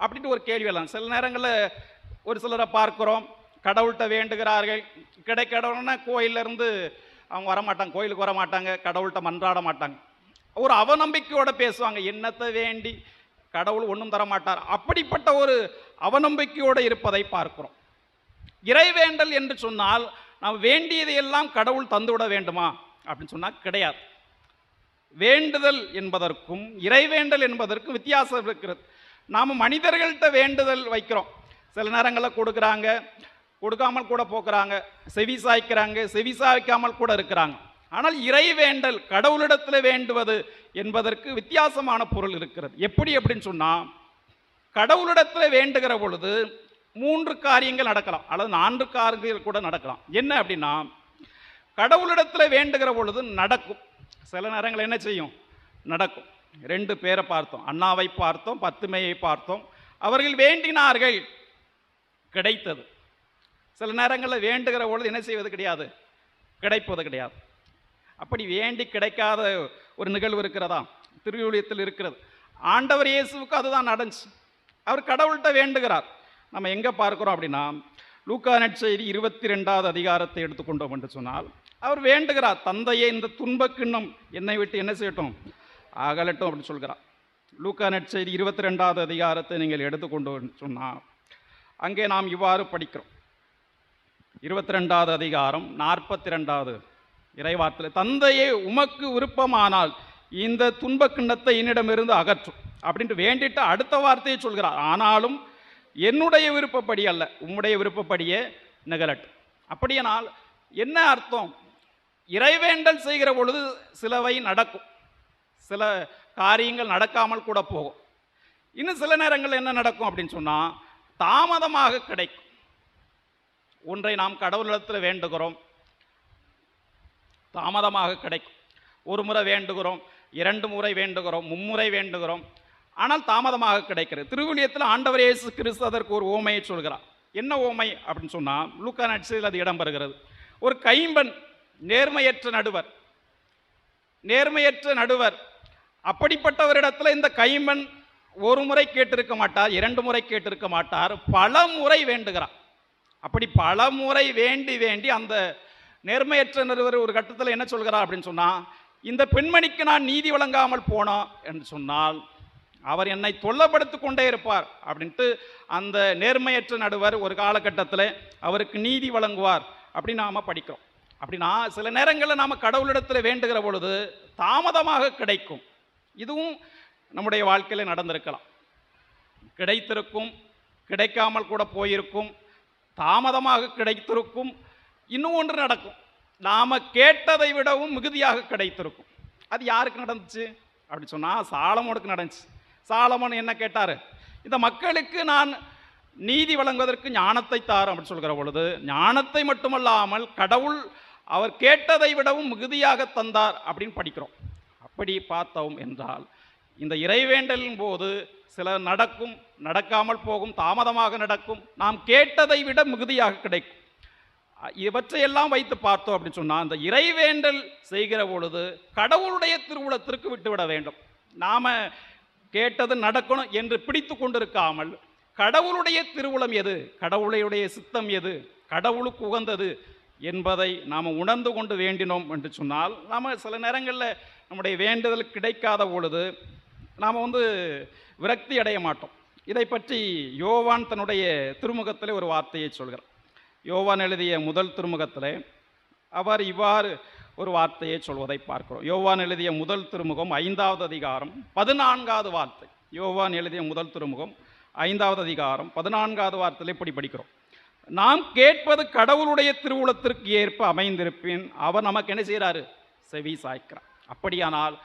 அப்படின்ட்டு ஒரு கேள்வி எல்லாம். சில நேரங்களில் ஒரு சிலரை பார்க்கிறோம், கடவுள்கிட்ட வேண்டுகிறார்கள், கிடைக்கணும்னா கோயிலிருந்து அவங்க வரமாட்டாங்க, கோயிலுக்கு வரமாட்டாங்க, கடவுள்கிட்ட மன்றாட மாட்டாங்க, ஒரு அவநம்பிக்கையோடு பேசுவாங்க, என்னத்தை வேண்டி கடவுள் ஒன்றும் தரமாட்டார், அப்படிப்பட்ட ஒரு அவநம்பிக்கையோடு இருப்பதை பார்க்கிறோம். இறைவேண்டல் என்று சொன்னால் நாம் வேண்டியதையெல்லாம் கடவுள் தந்துவிட வேண்டுமா அப்படின்னு சொன்னால் கிடையாது. வேண்டுதல் என்பதற்கும் இறைவேண்டல் என்பதற்கும் வித்தியாசம் இருக்கிறது. நாம் மனிதர்கள்ட்ட வேண்டுதல் வைக்கிறோம், சில நேரங்களில் கொடுக்குறாங்க, கொடுக்காமல் கூட போக்குறாங்க, செவி சாய்க்கிறாங்க, செவி சாய்க்காமல் கூட இருக்கிறாங்க. ஆனால் இறைவேண்டல், கடவுளிடத்தில் வேண்டுவது என்பதற்கு வித்தியாசமான பொருள் இருக்கிறது. எப்படி அப்படின்னு சொன்னால், கடவுளிடத்தில் வேண்டுகிற பொழுது 3 காரியங்கள் நடக்கலாம், அல்லது 4 காரியங்கள் கூட நடக்கலாம். என்ன அப்படின்னா, கடவுளிடத்தில் வேண்டுகிற பொழுது நடக்கும், சில நேரங்கள் என்ன செய்யும், நடக்கும். 2 பேரை பார்த்தோம், அண்ணாவை பார்த்தோம், பத்துமையை பார்த்தோம். அவர்கள் வேண்டினார்கள், கிடைத்தது. சில நேரங்களில் வேண்டுகிற பொழுது என்ன செய்வது கிடையாது, கிடைப்பது கிடையாது. அப்படி வேண்டி கிடைக்காத ஒரு நிகழ்வு இருக்கிறதா? திருவிழியத்தில் இருக்கிறது. ஆண்டவர் இயேசுவுக்கு அதுதான் நடந்துச்சு. அவர் கடவுள்கிட்ட வேண்டுகிறார். நம்ம எங்கே பார்க்கிறோம் அப்படின்னா, லூக்கா நற்செய்தி 22வது அதிகாரத்தை எடுத்துக்கொண்டோம் என்று சொன்னால், அவர் வேண்டுகிறார், தந்தையே இந்த துன்பக் கிண்ணம் என்னை விட்டு என்ன செய்யட்டும், அகலட்டும் அப்படின்னு சொல்கிறார். லூக்கா நற்செய்தி 22வது அதிகாரத்தை நீங்கள் எடுத்துக்கொண்டு சொன்னால், அங்கே நாம் இவ்வாறு படிக்கிறோம். 22வது அதிகாரம் 42வது இறைவார்த்தையில், தந்தையே உமக்கு விருப்பமானால் இந்த துன்பக் கிண்ணத்தை என்னிடமிருந்து அகற்றும் அப்படின்ட்டு வேண்டிட்டு அடுத்த வார்த்தையை சொல்கிறார். ஆனாலும் என்னுடைய விருப்பப்படி அல்ல, உம்முடைய விருப்பப்படியே நிகழட்டும். அப்படியானால் என்ன அர்த்தம்? இறைவேண்டல் செய்கிற பொழுது சிலவை நடக்கும், சில காரியங்கள் நடக்காமல் கூட போகும். இன்னும் சில நேரங்கள் என்ன நடக்கும் அப்படின்னு சொன்னால், தாமதமாக கிடைக்கும். ஒன்றை நாம் கடவுளிடத்தில் வேண்டுகிறோம், தாமதமாக கிடைக்கும். ஒரு முறை வேண்டுகிறோம், 2 முறை வேண்டுகிறோம், 3 முறை வேண்டுகிறோம், ஆனால் தாமதமாக கிடைக்கிறது. திருவிழியத்தில் ஆண்டவர் இயேசு கிறிஸ்து அதற்கு ஒரு ஓமையை சொல்கிறார். என்ன ஓமை அப்படின்னு சொன்னால், லூக்கா நற்செய்தியில் அது இடம்பெறுகிறது. ஒரு கைம்பெண், நேர்மையற்ற நடுவர், நேர்மையற்ற நடுவர். அப்படிப்பட்டவரிடத்தில் இந்த கைம்பெண் ஒரு முறை கேட்டிருக்க மாட்டார், 2 முறை கேட்டிருக்க மாட்டார், பல முறை வேண்டுகிறார். அப்படி பல முறை வேண்டி வேண்டி அந்த நேர்மையற்ற நடுவர் ஒரு கட்டத்தில் என்ன சொல்கிறார் அப்படின்னு சொன்னால், இந்த பெண்மணிக்கு நான் நீதி வழங்காமல் போனோம் என்று சொன்னால் அவர் என்னை தொல்லப்படுத்தி கொண்டே இருப்பார் அப்படின்ட்டு அந்த நேர்மையற்ற நடுவர் ஒரு காலகட்டத்தில் அவருக்கு நீதி வழங்குவார் அப்படின்னு நாம் படிக்கிறோம். அப்படின்னா சில நேரங்களில் நாம் கடவுளிடத்தில் வேண்டுகிற பொழுது தாமதமாக கிடைக்கும். இதுவும் நம்முடைய வாழ்க்கையில் நடந்திருக்கலாம். கிடைத்திருக்கும், கிடைக்காமல் கூட போயிருக்கும், தாமதமாக கிடைத்திருக்கும். இன்னும் ஒன்று நடக்கும், நாம் கேட்டதை விடவும் மிகுதியாக கிடைத்திருக்கும். அது யாருக்கு நடந்துச்சு அப்படின்னு சொன்னால், சாலமோனுக்கு நடந்துச்சு. சாலமோன் என்ன கேட்டார்? இந்த மக்களுக்கு நான் நீதி வழங்குவதற்கு ஞானத்தை தார் அப்படின்னு சொல்கிற பொழுது, ஞானத்தை மட்டுமல்லாமல் கடவுள் அவர் கேட்டதை விடவும் மிகுதியாக தந்தார் அப்படின்னு படிக்கிறோம். அப்படி பார்த்தோம் என்றால், இந்த இறைவேண்டலின் போது சில நடக்கும், நடக்காமல் போகும், தாமதமாக நடக்கும், நாம் கேட்டதை விட மிகுதியாக கிடைக்கும். இவற்றையெல்லாம் வைத்து பார்த்தோம் அப்படின்னு சொன்னால், அந்த இறைவேண்டல் செய்கிற பொழுது கடவுளுடைய திருவுளத்திற்கு விட்டுவிட வேண்டும். நாம் கேட்டது நடக்கணும் என்று பிடித்து கொண்டிருக்காமல், கடவுளுடைய திருவுளம் எது, கடவுளுடைய சித்தம் எது, கடவுளுக்கு உகந்தது என்பதை நாம் உணர்ந்து கொண்டு வேண்டினோம் என்று சொன்னால், நாம் சில நேரங்களில் நம்முடைய வேண்டுதல் கிடைக்காத பொழுது நாம் விரக்தி அடைய மாட்டோம். இதை பற்றி யோவான் தன்னுடைய திருமுகத்தில் ஒரு வார்த்தையை சொல்கிறார். யோவான் எழுதிய முதல் திருமுகத்தில் அவர் இவ்வாறு ஒரு வார்த்தையை சொல்வதை பார்க்கிறோம். யோவான் எழுதிய முதல் திருமுகம் 5வது அதிகாரம் 14வது வார்த்தை. யோவான் எழுதிய முதல் திருமுகம் 5வது அதிகாரம் 14வது வார்த்தையில் இப்படி படிக்கிறோம்: நாம் கேட்பது கடவுளுடைய திருவுளத்திற்கு ஏற்ப அமைந்திருப்பின் அவர் நமக்கு என்ன செய்கிறாரு? செவி சாய்க்கிறார். அப்படியானால்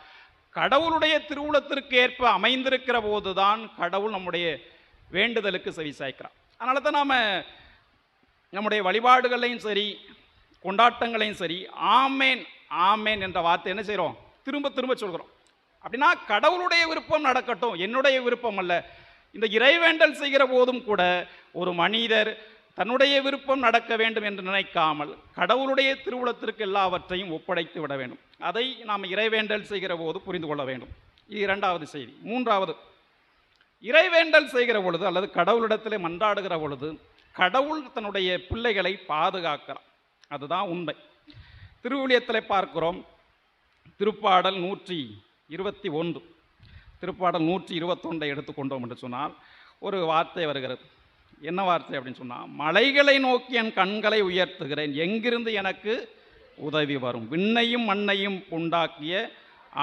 கடவுளுடைய திருவுளத்திற்கு ஏற்ப அமைந்திருக்கிற போதுதான் கடவுள் நம்முடைய வேண்டுதலுக்கு செவி சாய்க்கிறார். அதனால தான் நாம் நம்முடைய வழிபாடுகளையும் சரி, கொண்டாட்டங்களையும் சரி, ஆமேன் ஆமேன் என்ற வார்த்தை என்ன செய்கிறோம்? திரும்ப திரும்ப சொல்கிறோம். அப்படின்னா கடவுளுடைய விருப்பம் நடக்கட்டும், என்னுடைய விருப்பம் அல்ல. இந்த இறைவேண்டல் செய்கிற போதும் கூட ஒரு மனிதர் தன்னுடைய விருப்பம் நடக்க வேண்டும் என்று நினைக்காமல் கடவுளுடைய திருவுளத்திற்கு எல்லாவற்றையும் ஒப்படைத்து விட வேண்டும். அதை நாம் இறைவேண்டல் செய்கிற போது புரிந்து கொள்ள வேண்டும். இது 2வது செய்தி. 3வது, இறைவேண்டல் செய்கிற பொழுது அல்லது கடவுளிடத்தில் மன்றாடுகிற பொழுது கடவுள் தன்னுடைய பிள்ளைகளை பாதுகாக்கிறார். அதுதான் உண்மை. திருவிழியத்தில் பார்க்கிறோம். திருப்பாடல் 121, திருப்பாடல் 121 எடுத்துக்கொண்டோம் என்று சொன்னால் ஒரு வார்த்தை வருகிறது. என்ன வார்த்தை அப்படின்னு சொன்னால், மலைகளை நோக்கி என் கண்களை உயர்த்துகிறேன், எங்கிருந்து எனக்கு உதவி வரும்? விண்ணையும் மண்ணையும் உண்டாக்கிய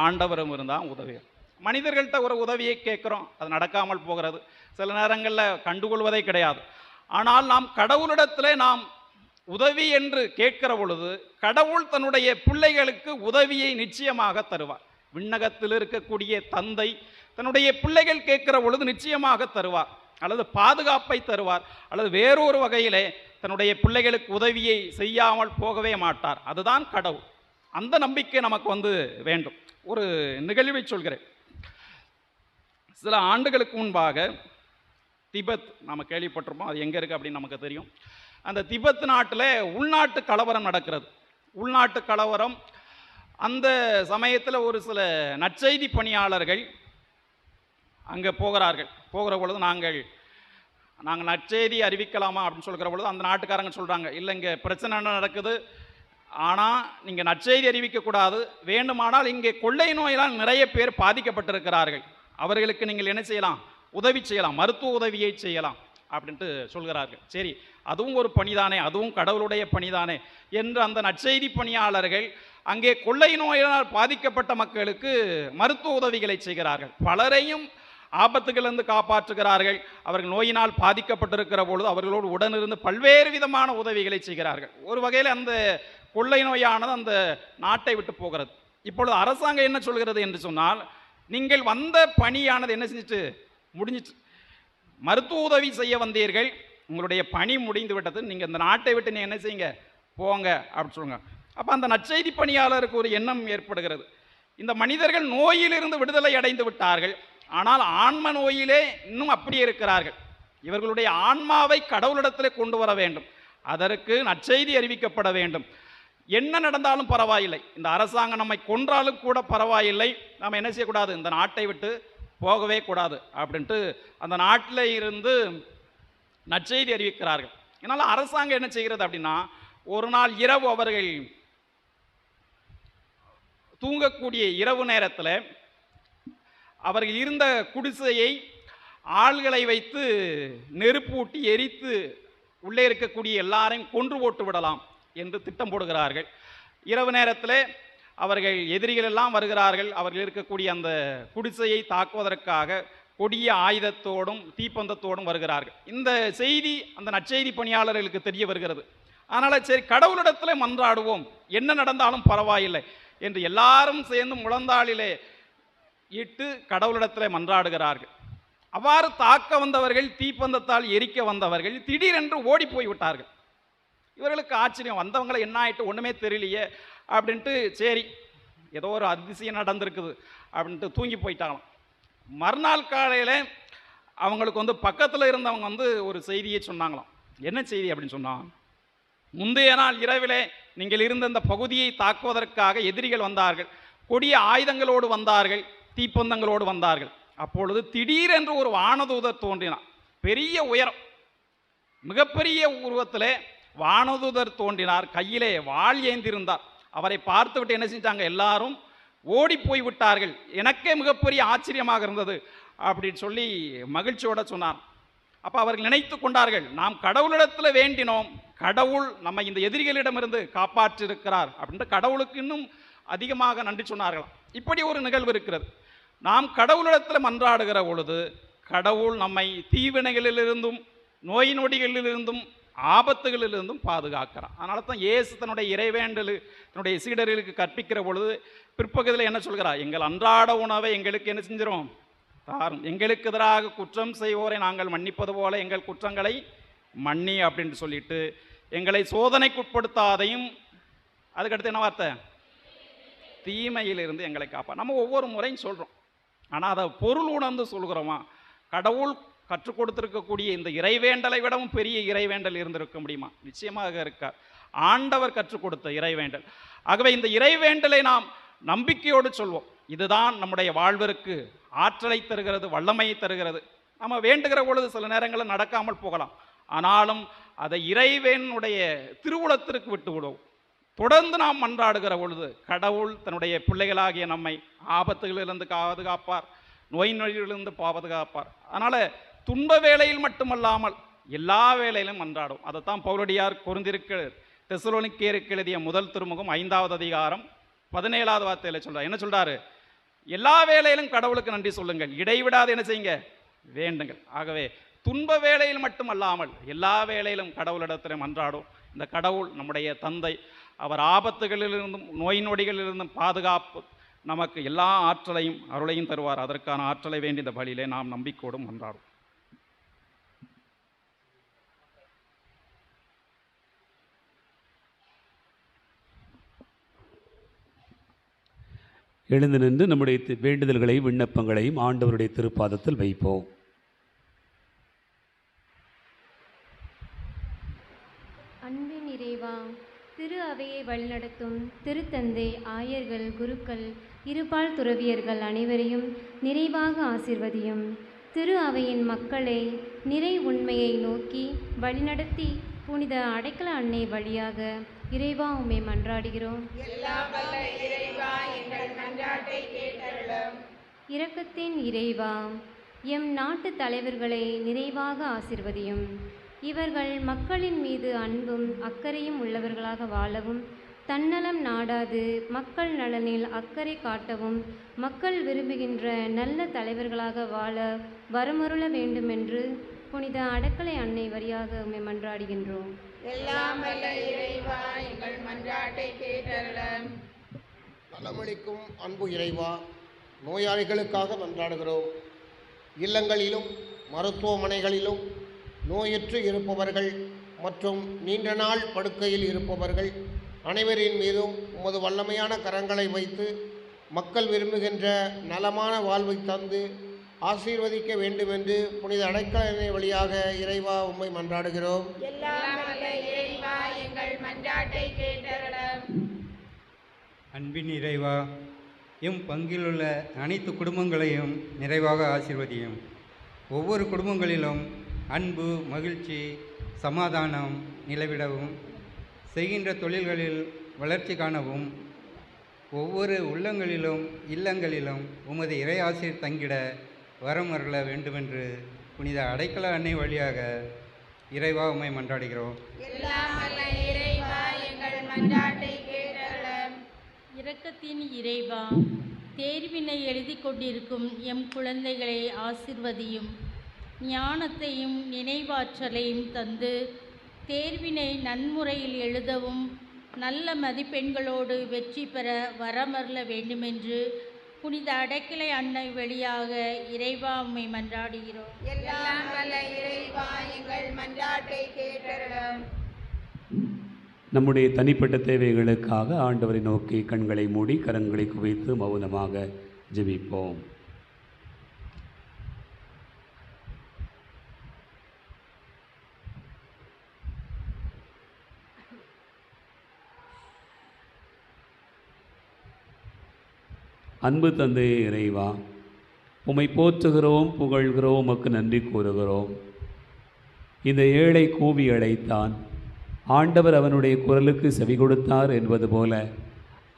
ஆண்டவரும் இருந்தால் உதவி. மனிதர்கள்ட்ட ஒரு உதவியை கேட்குறோம், அது நடக்காமல் போகிறது. சில நேரங்களில் கண்டுகொள்வதே கிடையாது. ஆனால் நாம் கடவுளிடத்தில் நாம் உதவி என்று கேட்கிற பொழுது கடவுள் தன்னுடைய பிள்ளைகளுக்கு உதவியை நிச்சயமாக தருவார். விண்ணகத்தில் இருக்கக்கூடிய தந்தை தன்னுடைய பிள்ளைகள் கேட்கிற பொழுது நிச்சயமாக தருவார், அல்லது பாதுகாப்பை தருவார், அல்லது வேறொரு வகையிலே தன்னுடைய பிள்ளைகளுக்கு உதவியை செய்யாமல் போகவே மாட்டார். அதுதான் கடவுள். அந்த நம்பிக்கை நமக்கு வேண்டும். ஒரு நிகழ்வை சொல்கிறேன். சில ஆண்டுகளுக்கு முன்பாக திபெத் நாம் கேள்விப்பட்டிருப்போம், அது எங்கே இருக்குது அப்படின்னு நமக்கு தெரியும். அந்த திபெத் நாட்டில் உள்நாட்டு கலவரம் நடக்கிறது. உள்நாட்டு கலவரம், அந்த சமயத்தில் ஒரு சில நற்செய்தி பணியாளர்கள் அங்கே போகிறார்கள். போகிற பொழுது நாங்கள் நற்செய்தி அறிவிக்கலாமா அப்படின்னு சொல்கிற பொழுது அந்த நாட்டுக்காரங்க சொல்கிறாங்க, இல்லை இங்கே பிரச்சனை நடக்குது, ஆனால் நீங்கள் நற்செய்தி அறிவிக்கக்கூடாது, வேண்டுமானால் இங்கே கொள்ளை நோயினால் நிறைய பேர் பாதிக்கப்பட்டிருக்கிறார்கள், அவர்களுக்கு நீங்கள் என்ன செய்யலாம், உதவி செய்யலாம், மருத்துவ உதவியை செய்யலாம் அப்படின்ட்டு சொல்கிறார்கள். சரி, அதுவும் ஒரு பணிதானே, அதுவும் கடவுளுடைய பணிதானே என்று அந்த நற்செய்தி பணியாளர்கள் அங்கே கொள்ளை நோயினால் பாதிக்கப்பட்ட மக்களுக்கு மருத்துவ உதவிகளை செய்கிறார்கள். பலரையும் ஆபத்துகளிலிருந்து காப்பாற்றுகிறார்கள். அவர்கள் நோயினால் பாதிக்கப்பட்டிருக்கிற பொழுது அவர்களோடு உடனிருந்து பல்வேறு விதமான உதவிகளை செய்கிறார்கள். ஒரு வகையில் அந்த கொள்ளை நோயானது அந்த நாட்டை விட்டு போகிறது. இப்பொழுது அரசாங்கம் என்ன சொல்கிறது என்று சொன்னால், நீங்கள் வந்த பணியானது என்ன செஞ்சிட்டு முடிஞ்சிட்டு, மருத்துவ உதவி செய்ய வந்தீர்கள், உங்களுடைய பணி முடிந்து விட்டது, நீங்கள் இந்த நாட்டை விட்டு நீங்கள் என்ன செய்யுங்க, போங்க அப்படின்னு சொல்லுங்க. அப்போ அந்த நற்செய்தி பணியாளருக்கு ஒரு எண்ணம் ஏற்படுகிறது, இந்த மனிதர்கள் நோயிலிருந்து விடுதலை அடைந்து விட்டார்கள், ஆனால் ஆன்ம நோயிலே இன்னும் அப்படியே இருக்கிறார்கள், இவர்களுடைய ஆன்மாவை கடவுளிடத்தில் கொண்டு வர வேண்டும், அதற்கு நற்செய்தி அறிவிக்கப்பட வேண்டும். என்ன நடந்தாலும் பரவாயில்லை, இந்த அரசாங்கம் நம்மை கொன்றாலும் கூட பரவாயில்லை, நாம் என்ன செய்யக்கூடாது, இந்த நாட்டை விட்டு போகவே கூடாது அப்படின்ட்டு அந்த நாட்டில் இருந்து நற்செய்தி அறிவிக்கிறார்கள். இதனால் அரசாங்கம் என்ன செய்கிறது அப்படின்னா, ஒரு நாள் இரவு அவர்கள் தூங்கக்கூடிய இரவு நேரத்தில் அவர்கள் இருந்த குடிசையை ஆள்களை வைத்து நெருப்பூட்டி எரித்து உள்ளே இருக்கக்கூடிய எல்லாரையும் கொன்று போட்டு விடலாம் என்று திட்டம் போடுகிறார்கள். இரவு நேரத்தில் அவர்கள் எதிரிகள் எல்லாம் வருகிறார்கள், அவர்கள் இருக்கக்கூடிய அந்த குடிசையை தாக்குவதற்காக கொடிய ஆயுதத்தோடும் தீப்பந்தத்தோடும் வருகிறார்கள். இந்த செய்தி அந்த நற்செய்தி பணியாளர்களுக்கு தெரிய வருகிறது. அதனால் சரி, கடவுளிடத்தில் மன்றாடுவோம், என்ன நடந்தாலும் பரவாயில்லை என்று எல்லாரும் சேர்ந்து முழந்தாளிலே இட்டு கடவுளிடத்தில் மன்றாடுகிறார்கள். அவ்வாறு தாக்க வந்தவர்கள், தீப்பந்தத்தால் எரிக்க வந்தவர்கள் திடீரென்று ஓடி போய் விட்டார்கள். இவர்களுக்கு ஆச்சரியம், வந்தவங்களை என்ன ஆயிட்டு ஒன்றுமே தெரியலையே அப்படின்ட்டு, சரி ஏதோ ஒரு அதிசயம் நடந்திருக்குது அப்படின்ட்டு தூங்கி போயிட்டாங்களாம். மறுநாள் காலையில் அவங்களுக்கு பக்கத்தில் இருந்தவங்க ஒரு செய்தியை சொன்னாங்களாம். என்ன செய்தி அப்படின்னு சொன்னால், முந்தைய நாள் இரவிலே நீங்கள் இருந்த இந்த பகுதியை தாக்குவதற்காக எதிரிகள் வந்தார்கள், கொடிய ஆயுதங்களோடு வந்தார்கள், தீப்பந்தங்களோடு வந்தார்கள். அப்பொழுது திடீரென்று ஒரு வானதூதர் தோன்றினார், பெரிய உயரம், மிகப்பெரிய உருவத்திலே வானதூதர் தோன்றினார், கையிலே வாள் ஏந்திருந்தார். அவரை பார்த்து விட்டு என்ன செஞ்சாங்க, எல்லாரும் ஓடி போய் விட்டார்கள். எனக்கே மிகப்பெரிய ஆச்சரியமாக இருந்தது அப்படின்னு சொல்லி மகிழ்ச்சியோட சொன்னார். அப்போ அவர்கள் நினைத்து கொண்டார்கள், நாம் கடவுளிடத்தில் வேண்டினோம், கடவுள் நம்ம இந்த எதிரிகளிடமிருந்து காப்பாற்றிருக்கிறார் அப்படின்ட்டு கடவுளுக்கு இன்னும் அதிகமாக நன்றி சொன்னார்களாம். இப்படி ஒரு நிகழ்வு இருக்கிறது. நாம் கடவுளிடத்தில் மன்றாடுகிற பொழுது கடவுள் நம்மை தீவினைகளிலிருந்தும் நோய் நொடிகளிலிருந்தும் ஆபத்துகளிலிருந்தும் பாதுகாக்கிறார். அதனால தான் இயேசு தன்னுடைய இறைவேண்டல் தன்னுடைய சீடர்களுக்கு கற்பிக்கிற பொழுது பிற்பகுதியில் என்ன சொல்கிறார், எங்கள் அன்றாட உணவை எங்களுக்கு என்ன செஞ்சிடும் தாரும், எங்களுக்கு எதிராக குற்றம் செய்வோரை நாங்கள் மன்னிப்பது போல எங்கள் குற்றங்களை மன்னி அப்படின்ட்டு சொல்லிட்டு, எங்களை சோதனைக்குட்படுத்தாதையும், அதுக்கடுத்து என்ன வார்த்தை, தீமையிலிருந்து எங்களை காப்பா. நம்ம ஒவ்வொரு முறையும் சொல்கிறோம், ஆனால் அதை பொருள் உணர்ந்து சொல்கிறோமா? கடவுள் கற்றுக் கொடுத்திருக்கக்கூடிய இந்த இறைவேண்டலை விடவும் பெரிய இறைவேண்டல் இருந்திருக்க முடியுமா? நிச்சயமாக இருக்கார். ஆண்டவர் கற்றுக் கொடுத்த இறைவேண்டல். ஆகவே இந்த இறைவேண்டலை நாம் நம்பிக்கையோடு சொல்வோம். இதுதான் நம்முடைய வாழ்விற்கு ஆற்றலை தருகிறது, வல்லமையை தருகிறது. நம்ம வேண்டுகிற பொழுது சில நேரங்களில் நடக்காமல் போகலாம், ஆனாலும் அதை இறைவனுடைய திருவுளத்திற்கு விட்டு விடுவோம். தொடர்ந்து நாம் மன்றாடுகிற பொழுது கடவுள் தன்னுடைய பிள்ளைகளாகிய நம்மை ஆபத்துகளிலிருந்து பாதுகாப்பார், நோய் நொடிகளிலிருந்து பாதுகாப்பார். அதனால் துன்ப வேளையில் மட்டுமல்லாமல் எல்லா வேளையிலும் மன்றாடும். அதைத்தான் பவுலடியார் தெசலோனிக்கேயருக்கு எழுதிய முதல் திருமுகம் 5வது அதிகாரம் 17வது வார்த்தையில் சொல்றார். என்ன சொல்றாரு? எல்லா வேளையிலும் கடவுளுக்கு நன்றி சொல்லுங்கள், இடைவிடாது என்ன செய்யுங்க, வேண்டுங்கள். ஆகவே துன்ப வேளையில் மட்டுமல்லாமல் எல்லா வேளையிலும் கடவுளிடத்தில் மன்றாடும். இந்த கடவுள் நம்முடைய தந்தை, அவர் ஆபத்துகளிலிருந்தும் நோய் நொடிகளிலிருந்தும் பாதுகாப்பு நமக்கு எல்லா ஆற்றலையும் அருளையும் தருவார். அதற்கான ஆற்றலை வேண்டி இந்த பலியிலே நாம் நம்பிக்கையோடும் மன்றாடும். எழுந்து நின்று நம்முடைய வேண்டுதல்களையும் விண்ணப்பங்களையும் ஆண்டவருடைய திருப்பாதத்தில் வைப்போம். அன்பின் இறைவா, திரு அவையை வழிநடத்தும் திருத்தந்தை, ஆயர்கள், குருக்கள், இருபால் துறவியர்கள் அனைவரையும் நிறைவாக ஆசிர்வதியும். திரு அவையின் மக்களை நிறை உண்மையை நோக்கி வழிநடத்தி புனித அடைக்கல அன்னை வழியாக இறைவா உம்மை மன்றாடுகிறோம். இரக்கத்தின் இறைவா, எம் நாட்டு தலைவர்களை நிறைவாக ஆசிர்வதியும். இவர்கள் மக்களின் மீது அன்பும் அக்கறையும் உள்ளவர்களாக வாழவும், தன்னலம் நாடாது மக்கள் நலனில் அக்கறை காட்டவும், மக்கள் விரும்புகின்ற நல்ல தலைவர்களாக வாழ வரமருள வேண்டுமென்று புனித அடைக்கலை அன்னை வழியாக உம்மை மன்றாடுகின்றோம். நலமளிக்கும் அன்பு இறைவா, நோயாளிகளுக்காக மன்றாடுகிறோம். இல்லங்களிலும் மருத்துவமனைகளிலும் நோயுற்று இருப்பவர்கள் மற்றும் நீண்ட நாள் படுக்கையில் இருப்பவர்கள் அனைவரின் மீதும் உமது வல்லமையான கரங்களை வைத்து மக்கள் விரும்புகின்ற நலமான வாழ்வை தந்து ஆசீர்வதிக்க வேண்டுமென்று புனித அடைக்கலை வழியாக இறைவா உம்மை மன்றாடுகிறோம். அன்பின் இறைவா, எம் பங்கிலுள்ள அனைத்து குடும்பங்களையும் நிறைவாக ஆசீர்வதியும். ஒவ்வொரு குடும்பங்களிலும் அன்பு, மகிழ்ச்சி, சமாதானம் நிலவிடவும், செய்கின்ற தொழில்களில் வளர்ச்சி காணவும், ஒவ்வொரு உள்ளங்களிலும் இல்லங்களிலும் உமது இறை ஆசீர் தங்கிட வரம் அருள வேண்டுமென்று புனித அடைக்கல அன்னை வழியாக இறைவா உம்மை மன்றாடுகிறோம். இரக்கத்தின் இறைவா, தேர்வினை எழுதி கொண்டிருக்கும் எம் குழந்தைகளை ஆசிர்வதியும். ஞானத்தையும் நினைவாற்றலையும் தந்து தேர்வினை நன்முறையில் எழுதவும், நல்ல மதிப்பெண்களோடு வெற்றி பெற வரமருள வேண்டுமென்று புனித அடைக்கலை அன்னை வழியாக இறைவா உம்மை மன்றாடுகிறோம். நம்முடைய தனிப்பட்ட தேவைகளுக்காக ஆண்டவரை நோக்கி கண்களை மூடி கரங்களை குவித்து மௌனமாக ஜெபிப்போம். அன்பு தந்தையே இறைவா, உம்மை போற்றுகிறோம், புகழ்கிறோம், உமக்கு நன்றி கூறுகிறோம். இந்த ஏழை கூவி அழைத்தான், ஆண்டவர் அவனுடைய குரலுக்கு செவி கொடுத்தார் என்பது போல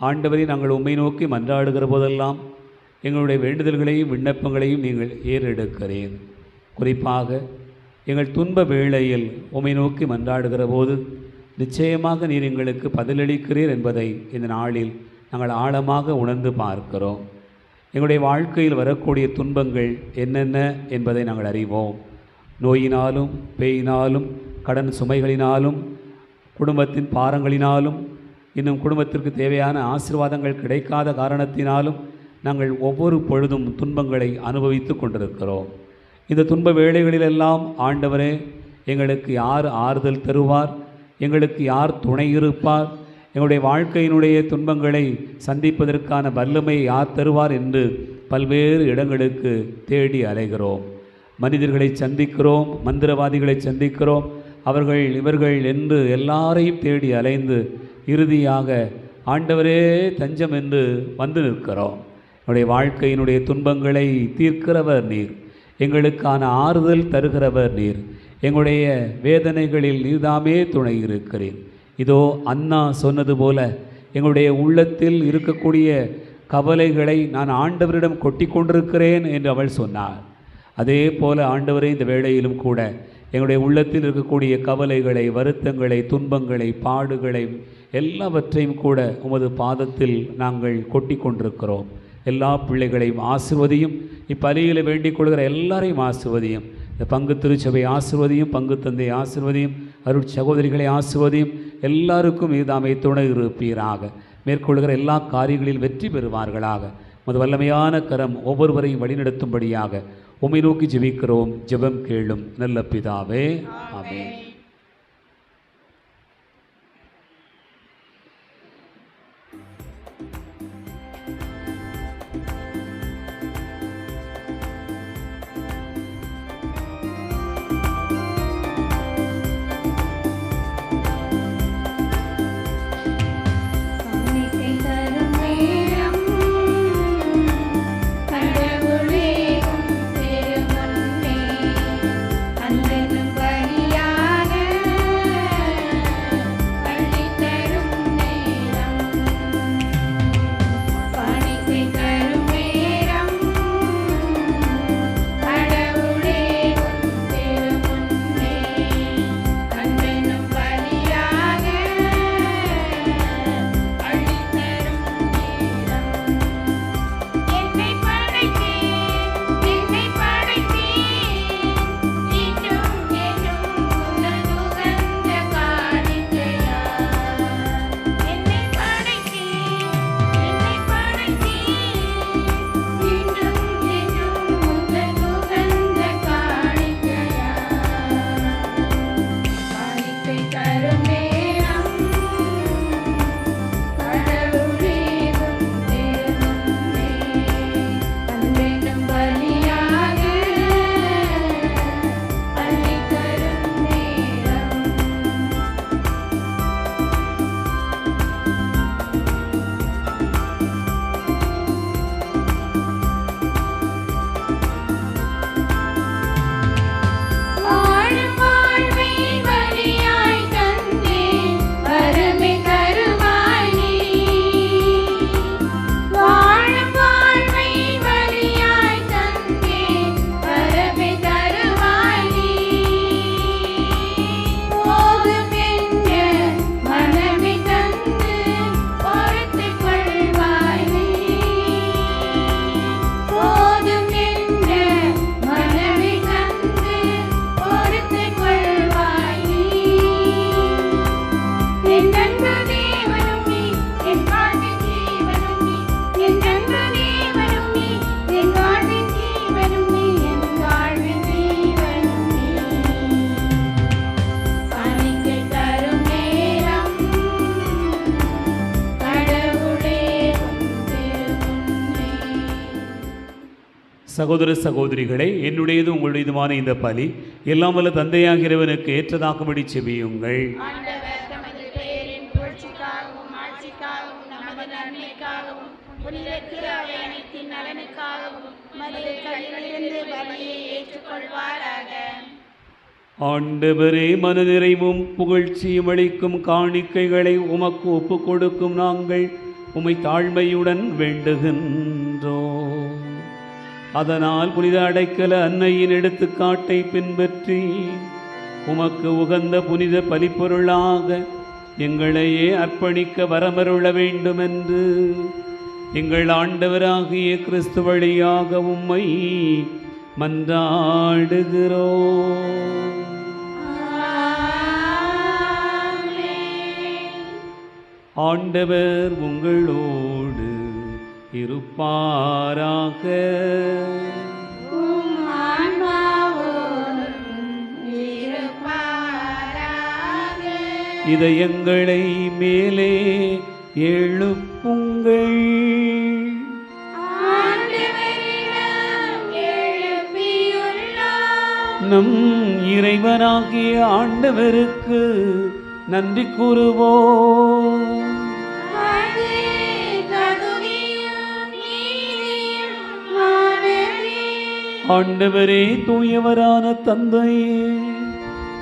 ஆண்டவரை நாங்கள் உம்மை நோக்கி மன்றாடுகிற போதெல்லாம் எங்களுடைய வேண்டுதல்களையும் விண்ணப்பங்களையும் நீங்கள் ஏறெடுக்கிறேன். குறிப்பாக எங்கள் துன்ப வேளையில் உம்மை நோக்கி மன்றாடுகிற போது நிச்சயமாக நீர் எங்களுக்கு பதிலளிக்கிறீர் என்பதை இந்த நாளில் நாங்கள் ஆழமாக உணர்ந்து பார்க்கிறோம். எங்களுடைய வாழ்க்கையில் வரக்கூடிய துன்பங்கள் என்னென்ன என்பதை நாங்கள் அறிவோம். நோயினாலும், பேயினாலும், கடன் சுமைகளினாலும், குடும்பத்தின் பாரங்களினாலும், இன்னும் குடும்பத்திற்கு தேவையான ஆசீர்வாதங்கள் கிடைக்காத காரணத்தினாலும் நாங்கள் ஒவ்வொரு பொழுதும் துன்பங்களை அனுபவித்து கொண்டிருக்கிறோம். இந்த துன்ப வேளைகளிலெல்லாம் ஆண்டவரே, எங்களுக்கு யார் ஆறுதல் தருவார், எங்களுக்கு யார் துணை இருப்பார், எங்களுடைய வாழ்க்கையினுடைய துன்பங்களை சந்திப்பதற்கான வல்லமையை யார் தருவார் என்று பல்வேறு இடங்களுக்கு தேடி அலைகிறோம். மனிதர்களை சந்திக்கிறோம், மந்திரவாதிகளை சந்திக்கிறோம், அவர்கள் இவர்கள் என்று எல்லாரையும் தேடி அலைந்து இறுதியாக ஆண்டவரே தஞ்சம் என்று வந்து நிற்கிறோம். என்னுடைய வாழ்க்கையினுடைய துன்பங்களை தீர்க்கிறவர் நீர், எங்களுக்கான ஆறுதல் தருகிறவர் நீர், எங்களுடைய வேதனைகளில் நீர்தாமே துணை இருக்கிறீர். இதோ அன்னா சொன்னது போல எங்களுடைய உள்ளத்தில் இருக்கக்கூடிய கவலைகளை நான் ஆண்டவரிடம் கொட்டி கொண்டிருக்கிறேன் என்று அவள் சொன்னார். அதே போல ஆண்டவரே, இந்த வேளையிலும் கூட எங்களுடைய உள்ளத்தில் இருக்கக்கூடிய கவலைகளை, வருத்தங்களை, துன்பங்களை, பாடுகளை எல்லாவற்றையும் கூட உமது பாதத்தில் நாங்கள் கொட்டி கொண்டிருக்கிறோம். எல்லா பிள்ளைகளையும் ஆசிர்வதியும், இப்பலியில் வேண்டிக் கொள்கிற எல்லாரையும் ஆசிர்வதியும். இந்த பங்கு திருச்சபை ஆசிர்வதியும், பங்கு தந்தை ஆசிர்வதியும், அருட் சகோதரிகளை ஆசிர்வதியும். எல்லாருக்கும் இதுதாமே துணை இருப்பீராக. மேற்கொள்கிற எல்லா காரியங்களில் வெற்றி பெறுவார்களாக. உமது வல்லமையான கரம் ஒவ்வொருவரையும் வழிநடத்தும்படியாக உம்மை நோக்கி ஜெபிக்கிறோம். ஜெபம் கேளும் நல்ல பிதாவே, ஆமென். சகோதர சகோதரிகளே, என்னுடையது உங்களுடையதுமான இந்த பலி எல்லாம் வல்ல தந்தையாகிறவனுக்கு ஏற்றதாக்கும்படி செபியுங்கள். ஆண்டவர் தமது பெயரின் புகழ்ச்சிக்காகவும் ஆட்சிக்காகவும் நமது நன்மைக்காகவும் புனித திரு அவை அனைத்தின் நலனுக்காகவும் மது கையிலிருந்து பலியை ஏற்றுக்கொள்வாராக. ஆண்டவரே, மனநிறைவும் புகழ்ச்சியும் அளிக்கும் காணிக்கைகளை உமக்கு ஒப்புக் கொடுக்கும் நாங்கள் உம்மை தாழ்மையுடன் வேண்டுகின்றோம். அதனால் புனித அடைக்கல அன்னையின் எடுத்துக்காட்டை பின்பற்றி உமக்கு உகந்த புனித பலிப்பொருளாக எங்களையே அர்ப்பணிக்க வரமருள வேண்டுமென்று எங்கள் ஆண்டவராகிய கிறிஸ்து வழியாக உம்மை மன்றாடுகிறோம். ஆண்டவர் உங்களோடு இருப்பாராக. இதயங்களை மேலே எழுப்புங்கள். நம் இறைவனாகிய ஆண்டவருக்கு நன்றி கூறுவோம். ஆண்டவரே, தூயவரான தந்தையே,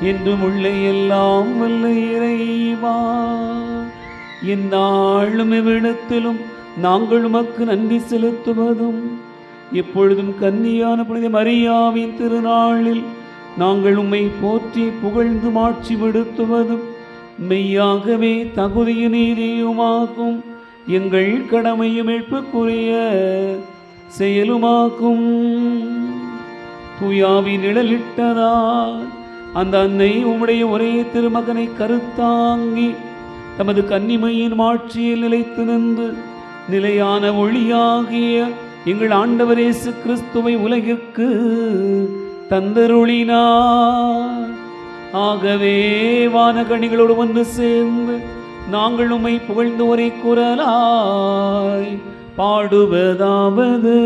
என்றும் உள்ள எல்லாம் வல்ல இறைவா, எந்நாளும் எவ்விடத்திலும் நாங்கள் உமக்கு நன்றி செலுத்துவதும் எப்பொழுதும் கன்னியான புனித மரியாவின் திருநாளில் நாங்கள் உம்மை போற்றி புகழ்ந்து மாட்சி விடுத்துவதும் மெய்யாகவே தகுதிய நீதியுமாகும். எங்கள் கடமையும் மீட்புக்குரிய செயலுமாகும். தூயாவி நிழலிட்டதால் அந்த அன்னை உம்முடைய ஒரே திருமகனை கருத்தாங்கி தமது கன்னிமையின் மாட்சியில் நிலைத்து நின்று நிலையான ஒளியாகிய எங்கள் ஆண்டவர் இயேசு கிறிஸ்துவை உலகிற்கு தந்தருளினார். ஆகவே வானகணிகளோடு ஒன்று சேர்ந்து நாங்கள் உம்மை புகழ்ந்து ஒரே குரலாய் பாடுவதாவது: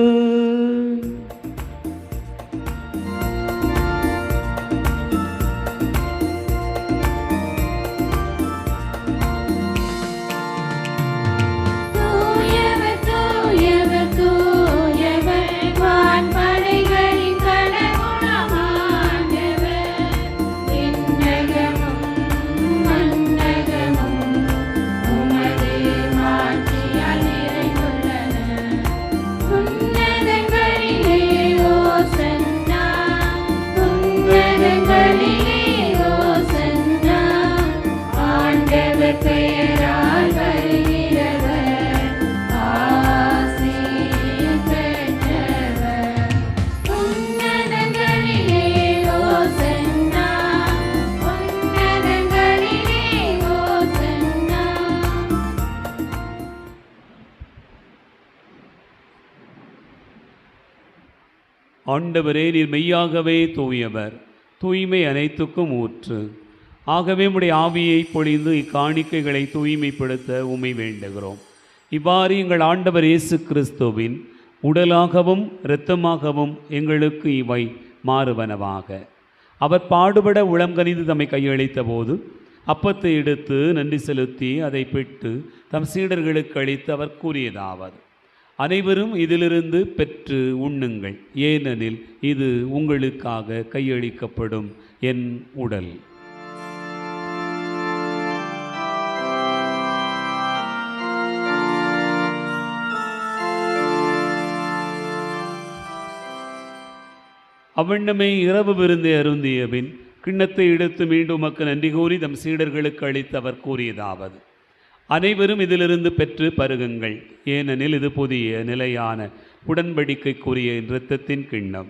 ஆண்டவரே, நீர் மெய்யாகவே தூயவர், தூய்மை அனைத்துக்கும் ஊற்று. ஆகவே உம்முடைய ஆவியை பொழிந்து இக்காணிக்கைகளை தூய்மைப்படுத்த உம்மை வேண்டுகிறோம். இவ்வாறு எங்கள் ஆண்டவர் இயேசு கிறிஸ்துவின் உடலாகவும் இரத்தமாகவும் எங்களுக்கு இவை மாறுவனவாக. அவர் பாடுபட உளம் கனிந்து தம்மை கையளித்த போது அப்பத்தை எடுத்து நன்றி செலுத்தி அதை பெற்று தம் சீடர்களுக்கு அளித்து அவர் கூறியதாவது: அனைவரும் இதிலிருந்து பெற்று உண்ணுங்கள், ஏனெனில் இது உங்களுக்காக கையளிக்கப்படும் என் உடல். அவ்வண்ணமே இரவு விருந்தை அருந்திய பின் கிண்ணத்தை எடுத்து மீண்டும் உமக்கு நன்றி கூறி தம் சீடர்களுக்கு அளித்து அவர் கூறியதாவது: அனைவரும் இதிலிருந்து பெற்று பருகுங்கள், ஏனெனில் இது புதிய நிலையான உடன்படிக்கைக்குரிய இரத்தத்தின் கிண்ணம்.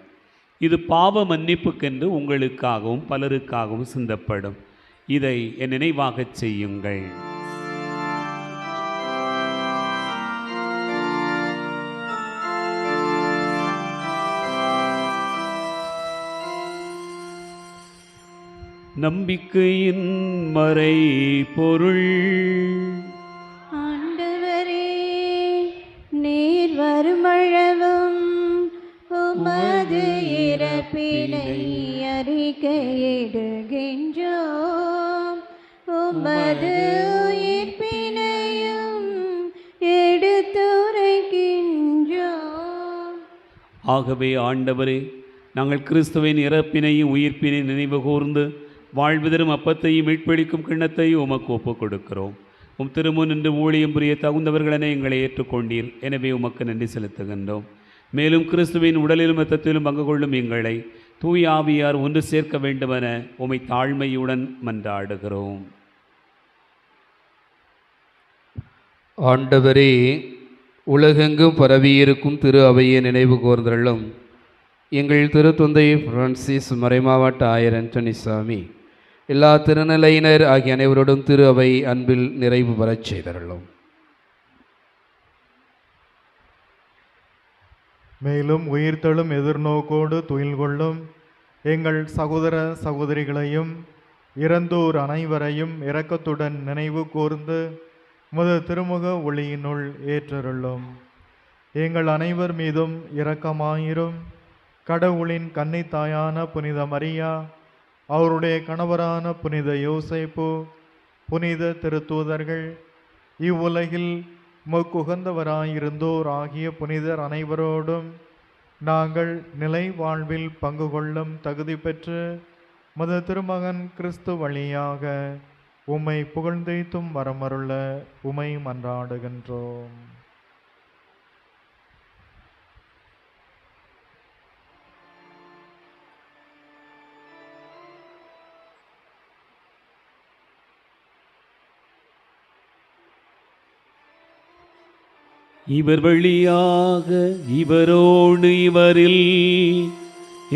இது பாவ மன்னிப்புக்கென்று உங்களுக்காகவும் பலருக்காகவும் சிந்தப்படும். இதை என் நினைவாகச் செய்யுங்கள். நம்பிக்கையின் மறை பொருள். ஆண்டவரே, நீர் வருமளவும் உமது உயிர்ப்பினை அறிக்கையிடுகின்றோம். உமது உயிர்ப்பினையும் எடுத்துரைக்கின்றோம். ஆகவே ஆண்டவரே, நாங்கள் கிறிஸ்துவின் இறப்பினையும் உயிர்ப்பினை நினைவு கூர்ந்து வாழ்வு தரும் அப்பத்தையும் மீட்பளிக்கும் கிண்ணத்தையும் உமக்கு ஒப்புக் கொடுக்கிறோம். உம் திருமுன் நின்று ஊழியம் புரிய தகுந்தவர்களென எங்களை ஏற்றுக்கொண்டீர். எனவே உமக்கு நன்றி செலுத்துகின்றோம். மேலும் கிறிஸ்துவின் உடலிலும் இரத்தத்திலும் பங்கு கொள்ளும் எங்களை தூய ஆவியார் ஒன்று சேர்க்க வேண்டுமென உம்மை தாழ்மையுடன் மன்றாடுகிறோம். ஆண்டவரே, உலகெங்கும் பரவியிருக்கும் திரு அவையை நினைவு கூர்ந்தருளும். எங்கள் திருத்தந்தை பிரான்சிஸ் மறைமாவட்ட ஆயர் ஆண்டனிசாமி எல்லா திருநிலையினர் ஆகிய அனைவரோடும் திரு அவை அன்பில் நிறைவு பெறச் செய்தருளும். மேலும் உயிர்த்தெழும் எதிர்நோக்கோடு துயில் கொள்ளும் எங்கள் சகோதர சகோதரிகளையும் இறந்தோர் அனைவரையும் இரக்கத்துடன் நினைவு கூர்ந்து முத திருமுக ஒளியினுள் ஏற்றருளும். எங்கள் அனைவர் மீதும் இரக்கமாயிரும். கடவுளின் கன்னித்தாயான புனித மரியா, அவருடைய கணவரான புனித யோசேப்பு, புனித திருத்தூதர்கள், இவ்வுலகில் முக்குகந்தவராயிருந்தோர் ஆகிய புனிதர் அனைவரோடும் நாங்கள் நிலை வாழ்வில் பங்கு கொள்ளும் தகுதி பெற்று முத திருமகன் கிறிஸ்து வழியாக உம்மை புகழ்ந்தேத்தும் வரமருள உமை மன்றாடுகின்றோம். இவர் வழியாக இவரோடு இவரில்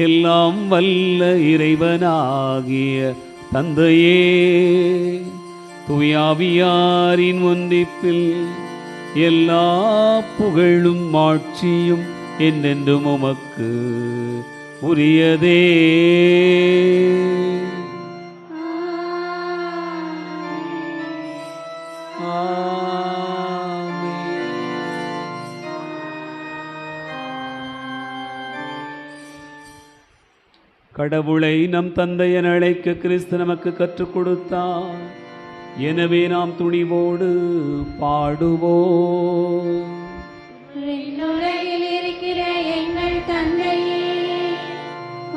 எல்லாம் வல்ல இறைவனாகிய தந்தையே, தூயாவியாரின் ஒன்றிப்பில் எல்லா புகழும் ஆட்சியும் என்றென்றும் உமக்கு உரியதே. கடவுளை நம் தந்தை என அழைக்க கிறிஸ்து நமக்கு கற்றுக் கொடுத்தார். எனவே நாம் துணிவோடு பாடுவோம். விண்ணுலகில் இருக்கிற எங்கள் தந்தையே,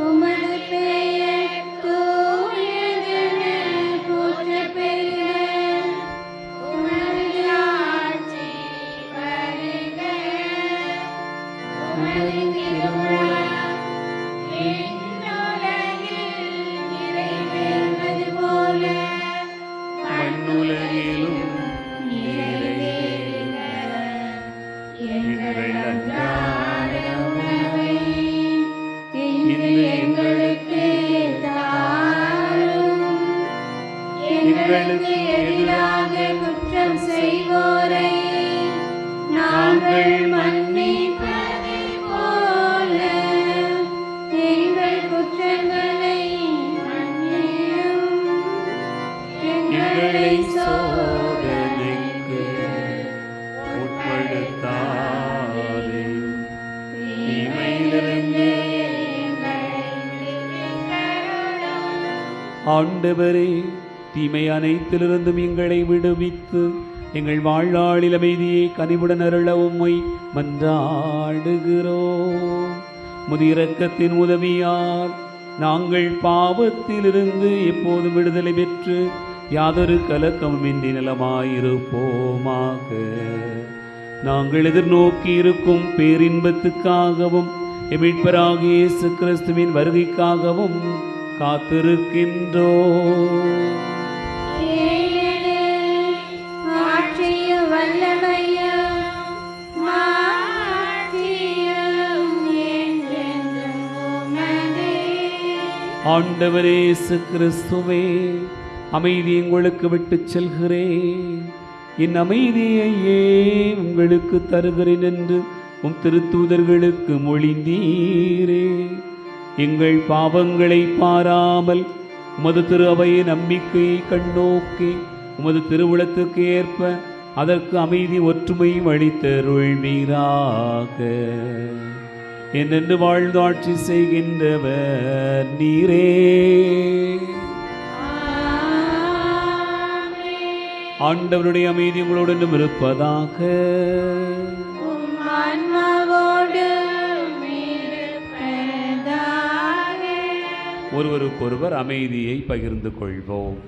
உமது பெயர் தூயதென போற்றப் பெறுக. உமது ஆட்சி வருக. உமது திருவுளம் மண்ணுலகிலும் நிறைவேறுக. எங்கள் அன்றாட உணவை இன்று எங்களுக்கு தாரும். எங்களுக்கு எதிராக குற்றம் செய்வோரை நாங்கள் மன்னிப்பதை போல எங்கள் குற்றங்களை மன்னியும். எங்களை சோதனைக்கு உட்படுத்தாதே, தீமையிலிருந்து எங்களை விடுவித்தருளும். ஆண்டவரே, தீமை அனைத்திலிருந்தும் எங்களை விடுவித்து எங்கள் வாழ்நாளில் அமைதியை கனிவுடன் அருள உம்மை மன்றாடுகிறோம். முதிரக்கத்தின் உதவியால் நாங்கள் பாவத்திலிருந்து எப்போதும் விடுதலை பெற்று யாதொரு கலக்கமின்றி நலமாயிருப்போமாக. நாங்கள் எதிர்நோக்கி இருக்கும் பேரின்பத்துக்காகவும் மீட்பராகிய இயேசு கிறிஸ்துவின் வருகைக்காகவும் காத்திருக்கின்றோம். ஆண்டவரே இயேசு கிறிஸ்துவே, அமைதி உங்களுக்கு விட்டுச் செல்கிறேன், என் அமைதியையே உங்களுக்கு தருகிறேன் என்று உம் திருத்தூதர்களுக்கு மொழிந்தீரே. எங்கள் பாவங்களை பாராமல் உமது திரு அவையை நம்பிக்கையை கண்ணோக்கி உமது திருவுளத்துக்கு ஏற்ப அதற்கு அமைதி ஒற்றுமை அளித்தருள்வீராக. என்னென்று வாழ்ந்து ஆட்சி செய்கின்றவர் நீரே. ஆண்டவருடைய அமைதி உங்களுடன் இருப்பதாக. ஒருவருக்கொருவர் அமைதியை பகிர்ந்து கொள்வோம்.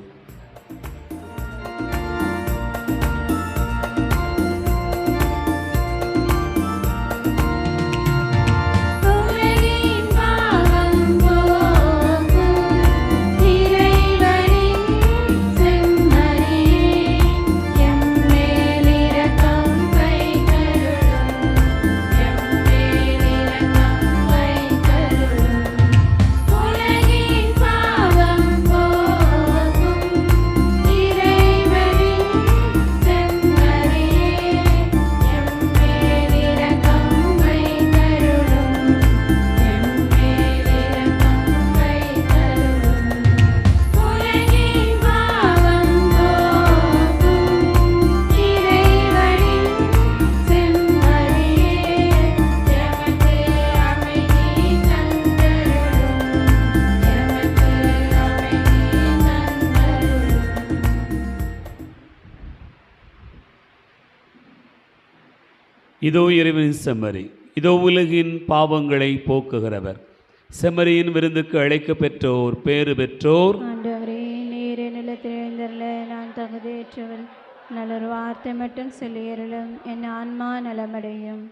இதோ இறைவனின் செம்மறி, இதோ உலகின் பாவங்களை போக்குகிறவர். செம்மறியின் விருந்துக்கு அழைக்க பெற்றோர் பேறு பெற்றோர். ஆண்டவரே, நீர் நிலத்திலிருந்தருள நான் தகுதியற்றவள். நல்லொரு வார்த்தை மட்டும் சொல்லியருளும், என் ஆன்மா நலமடையும்.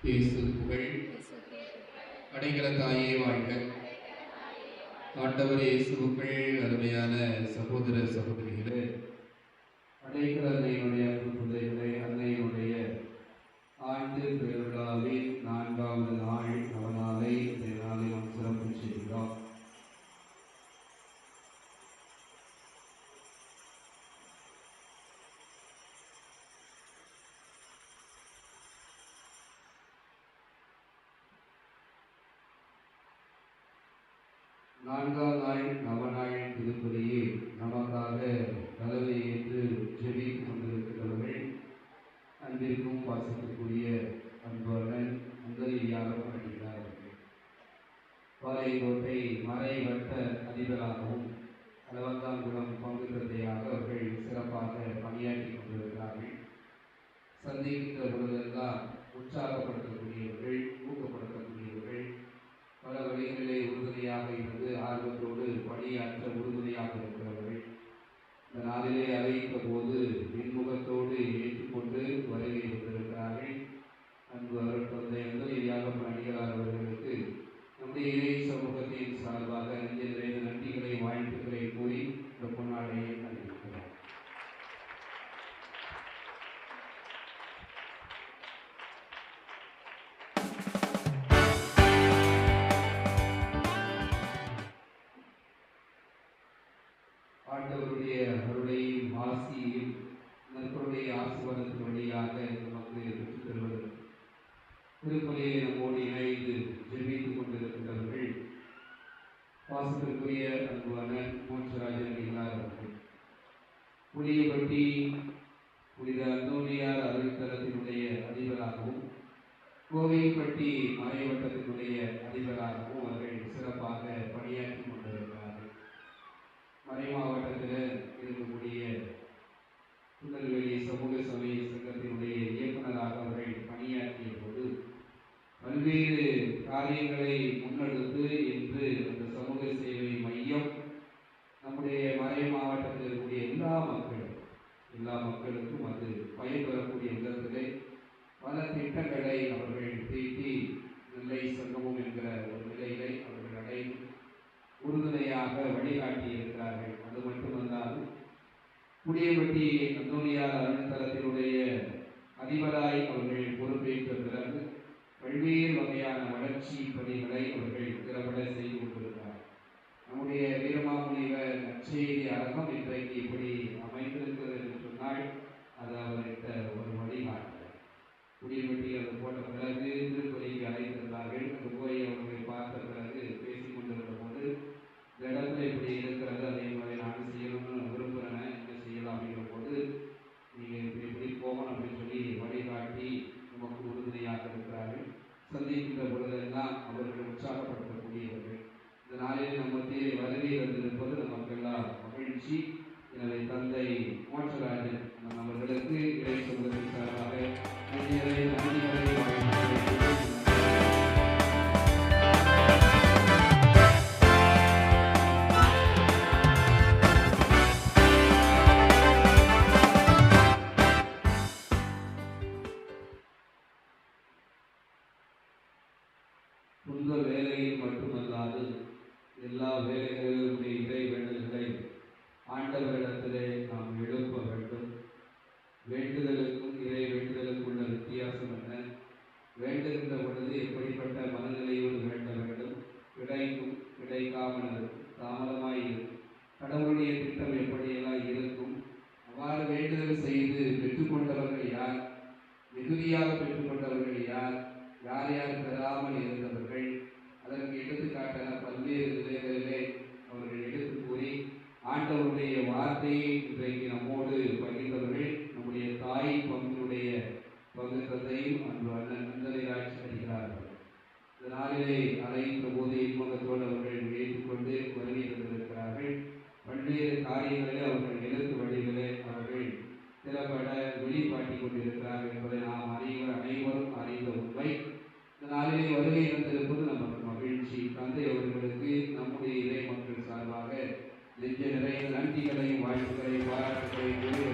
இயேசு புகழ். அடைக்கல தாயே வாழ்க. ஆண்டவர் இயேசுவுக்குள் அருமையான சகோதர சகோதரிகளே, அடைக்கல அன்னையினுடைய அன்பு பிள்ளைகளே, அன்னையினுடைய ஆண்டு பெருவிழாவின் 4வது நாள் நவநாளை இந்த நாளில் நாம் சிறப்பு செய்கிறோம். நான்காம் நாள் நவநாள் திருப்பலியே நமக்காக தலைமை ஏற்று ஜெபித்துக் கொண்டிருக்கிறவர்கள் அன்பிற்கும் பாசத்திற்குரிய அன்புடன் முதலியாக பணிகிறார்கள். பாளையங்கோட்டை மறை வட்ட அதிபராகவும் அளவந்தாங்குளம் பங்கு தந்தையாக அவர்கள் சிறப்பாக பணியாற்றி கொண்டிருக்கிறார்கள். சந்திக்கின்ற பொழுதெல்லாம் உற்சாகப்படுத்தக்கூடியவர்கள், ஊக்கப்படுத்தக்கூடியவர்கள், பல வழிகளிலே உறுதுணையாக இருந்து ஆர்வத்தோடு பணியாற்ற உறுதுணையாக இருக்கிறவர்கள். இந்த நாளிலே அழைத்த போது இன்முகத்தோடு ஏற்றுக்கொண்டு வருகை வந்திருக்கிறார்கள். அன்பு அருள் தந்தை அந்தரியாக பணிகளார் அவர்களுக்கு நம்முடைய இறை சமூகத்தின் சார்பாக நெஞ்சில் நன்றிகளை வாழ்த்துக்களை கூறி இந்த பொன்னாடையை அறிவிக்கிறோம். ஆண்டவருடைய அருளையும் ஆசியையும் நற்பருடைய ஆசீர்வாதத்தின் வழியாக நமக்கு பெற்றுத் தருவதற்கு திருப்பலியை நம்மோடு இணைந்து ஜெபித்துக் கொண்டிருக்கின்றவர்கள் பாசத்திற்குரிய அன்புவான மோட்சராஜன் அடிகளார் அவர்கள், புளியப்பட்டி புனித அந்தோனியார் அருள்தலத்தினுடைய அதிபராகவும் கோவைப்பட்டி மறைவட்டத்தினுடைய அதிபராகவும் அவர்கள் சிறப்பாக பணியாற்றி கொண்டிருக்கிறார்கள். மறை மாவட்டத்தில் இருக்கக்கூடிய திருநெல்வேலி சமூக சமய சங்கத்தினுடைய இயக்குநராக அவர்கள் பணியாற்றிய போது பல்வேறு காரியங்களை முன்னெடுத்து இன்று அந்த சமூக சேவை மையம் நம்முடைய மறை மாவட்டத்தில் இருக்கக்கூடிய எல்லா மக்களுக்கும் அது பயன்பெறக்கூடிய விதத்திலே பல திட்டங்களை அவர்கள் தீட்டி நெல்லை சங்கமம் என்கிற ஒரு நிலையிலே அவர்கள் அடைந்து உறுதுணையாக வழிகாட்டி இருக்கிறார்கள். அது மட்டுமல்லாது புளியப்பட்டி அந்தோனியார் அருள்தலத்தினுடைய அதிபராய் அவர்கள் பொறுப்பேற்ற பிறகு பல்வேறு வகையான வளர்ச்சி பணிகளை அவர்கள் திறம்பட செய்து கொண்டிருக்கிறார். நம்முடைய வீரமாமுனிவர் நற்செய்தி அரங்கம் இன்றைக்கு இப்படி அமைந்திருக்கிறது என்று சொன்னால் அது அவர்கிட்ட ஒரு வழிகாட்டுகிறார். புளியப்பட்டி அது போட்ட பிறகு திருப்பலிக்கு அழைத்திருந்தார்கள். அங்கு போய் அவர்களை பார்த்த பிறகு பேசிக் கொண்டிருந்த போது இந்த இடத்துல இப்படி இருக்கிறது, அதே மாதிரி நான் செய்யணும்னு விரும்புகிறேன், என்ன செய்யலாம் அப்படிங்கிற போது நீங்கள் இப்படி போகணும் அப்படின்னு சொல்லி வழிகாட்டி நமக்கு உறுதுணையாக இருக்கிறார்கள். சந்திக்கின்ற பொழுதெல்லாம் அவர்கள் உற்சாகப்படுத்தக்கூடியவர்கள். இந்த நாளில் நம்ம மத்தியிலே வருகை வந்திருப்பது நமக்கெல்லாம் மகிழ்ச்சி. எனவே தந்தை மோட்சராஜன் அவர்களுக்கு இறை சமூகத்தின் சார்பாக நன்றிகளை துன்ப வேலையில் மட்டுமல்லாது எல்லா வேலைகளிலும் இறை வேண்டல்களை ஆண்டவரிடத்திலே நாம் எழுப்ப வேண்டும். வேண்டுதலுக்கும் இறை வேண்டுதலுக்கும் உள்ள வித்தியாசம் என்ன? வேண்டுகின்ற பொழுது எப்படிப்பட்ட மனநிலையோடு வேண்ட வேண்டும்? கிடைக்கும், கிடைக்காமல் இருக்கும், தாமதமாக இருக்கும், கடவுளுடைய திட்டம் எப்படியெல்லாம் இருக்கும்? அவ்வாறு வேண்டுதல் செய்து பெற்றுக்கொண்டவர்கள் யார்? மிகுதியாக பெற்றுக்கொண்டவர்கள் யார்? யார் யார் பெறாமல் இருந்தவர்கள்? அதற்கு எடுத்துக்காட்டான பல்வேறு நிலைகளிலே அவர்கள் எடுத்து கூறி ஆண்டவருடைய வார்த்தையை இன்றைக்கு நம்மோடு பகிர்ந்தவர்கள் நம்முடைய தாய் பங்கினுடைய பங்கு தந்தையும் அன்று அண்ணன் நந்தலிராஜ் அடிக்கிறார்கள். இந்த நாளிலே அழைத்த போது இன்முகத்தோடு அவர்கள் ஏற்றுக்கொண்டு வருகை தந்திருக்கிறார்கள். பல்வேறு காரியங்களிலே அவர்கள் எழுத்து வழிகளே அவர்கள் திறப்பட வெளிப்பாட்டிக் கொண்டிருக்கிறார்கள் என்பதை நாம் அனைவரும் அறிந்த உண்மை. இந்த நாளிலே வருகை தந்திருப்பது நமக்கு மகிழ்ச்சி. தந்தை அவர்களுக்கு நம்முடைய இறை மக்கள் சார்பாக நெஞ்ச நிறைய நன்றிகளையும் வாழ்த்துக்களையும் பாராட்டுகளையும் கூறி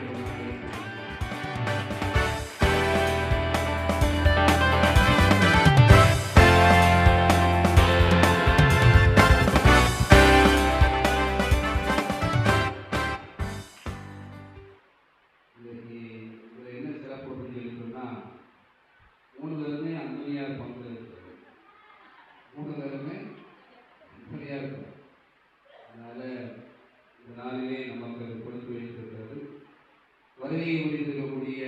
இருக்கக்கூடிய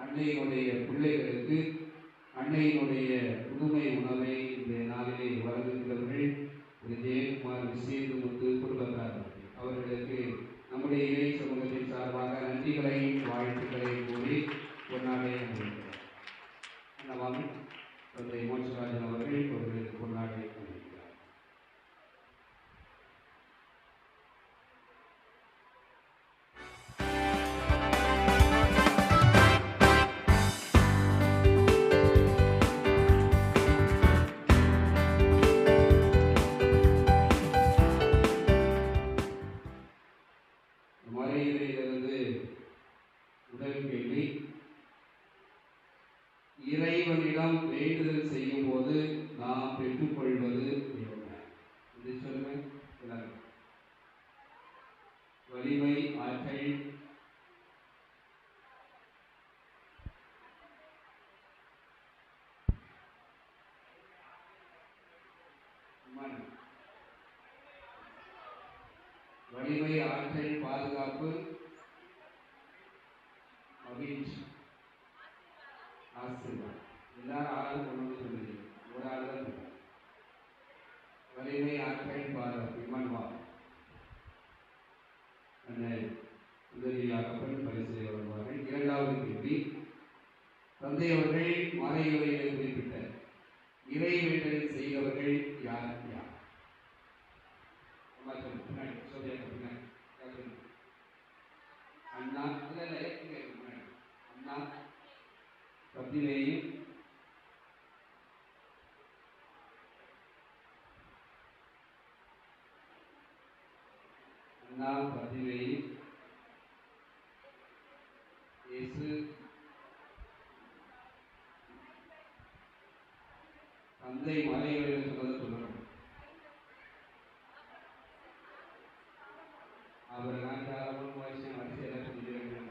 அன்னையினுடைய பிள்ளைகளுக்கு அன்னையினுடைய புதுமை உணவை இந்த நாளிலே வழங்குகிறவர்கள் திரு ஜெயக்குமார் விசேதுமுத்து குடும்பத்தார். அவர்களுக்கு நம்முடைய இறை சமூகத்தின் சார்பாக நன்றிகளையும் வாழ்த்துக்களையும் கூறி பொன்னாடை அணிவிக்கிறார். தந்தை மோட்சராஜன் அவர்கள் அவர்களுக்கு பொன்னாடை அணிவிக்கிறார். மறையிலிருந்து உடல் கேள்வி. இறைவனிடம் வேண்டுதல் செய்யும் போது நாம் பெற்றுக்கொள்வது என்ன? இது சொல்லுங்க. வலிமை, ஆற்றல், வலிமை, ஆற்றல், பாதுகாப்பு, மகிழ்ச்சி, ஆசீர்வாதம். எல்லாரும் ஆளும் கொண்டு சொல்லுங்க. ஒரு ஆள் தான் சொல்லுங்க. வலிமை, ஆற்றல், பாதுகாப்பு. இம்மன்வா அந்த உதவியாகப்பட்டு பரிசு வருவார்கள். இரண்டாவது கேள்வி. தந்தை அவர்கள் மறையுரையில் குறிப்பிட்ட இறை வேண்டல் செய்தவர்கள் யார் யார்? அண்ணா அண்ணா பத்திலேயும் அண்ணா பத்திலேயும் இயேசு தந்தை மலைகளில் சொன்னதை சொல்லணும். அவர் நான் தாராளமாக வரிசை எல்லாம் சொல்லிக்கிறேன்.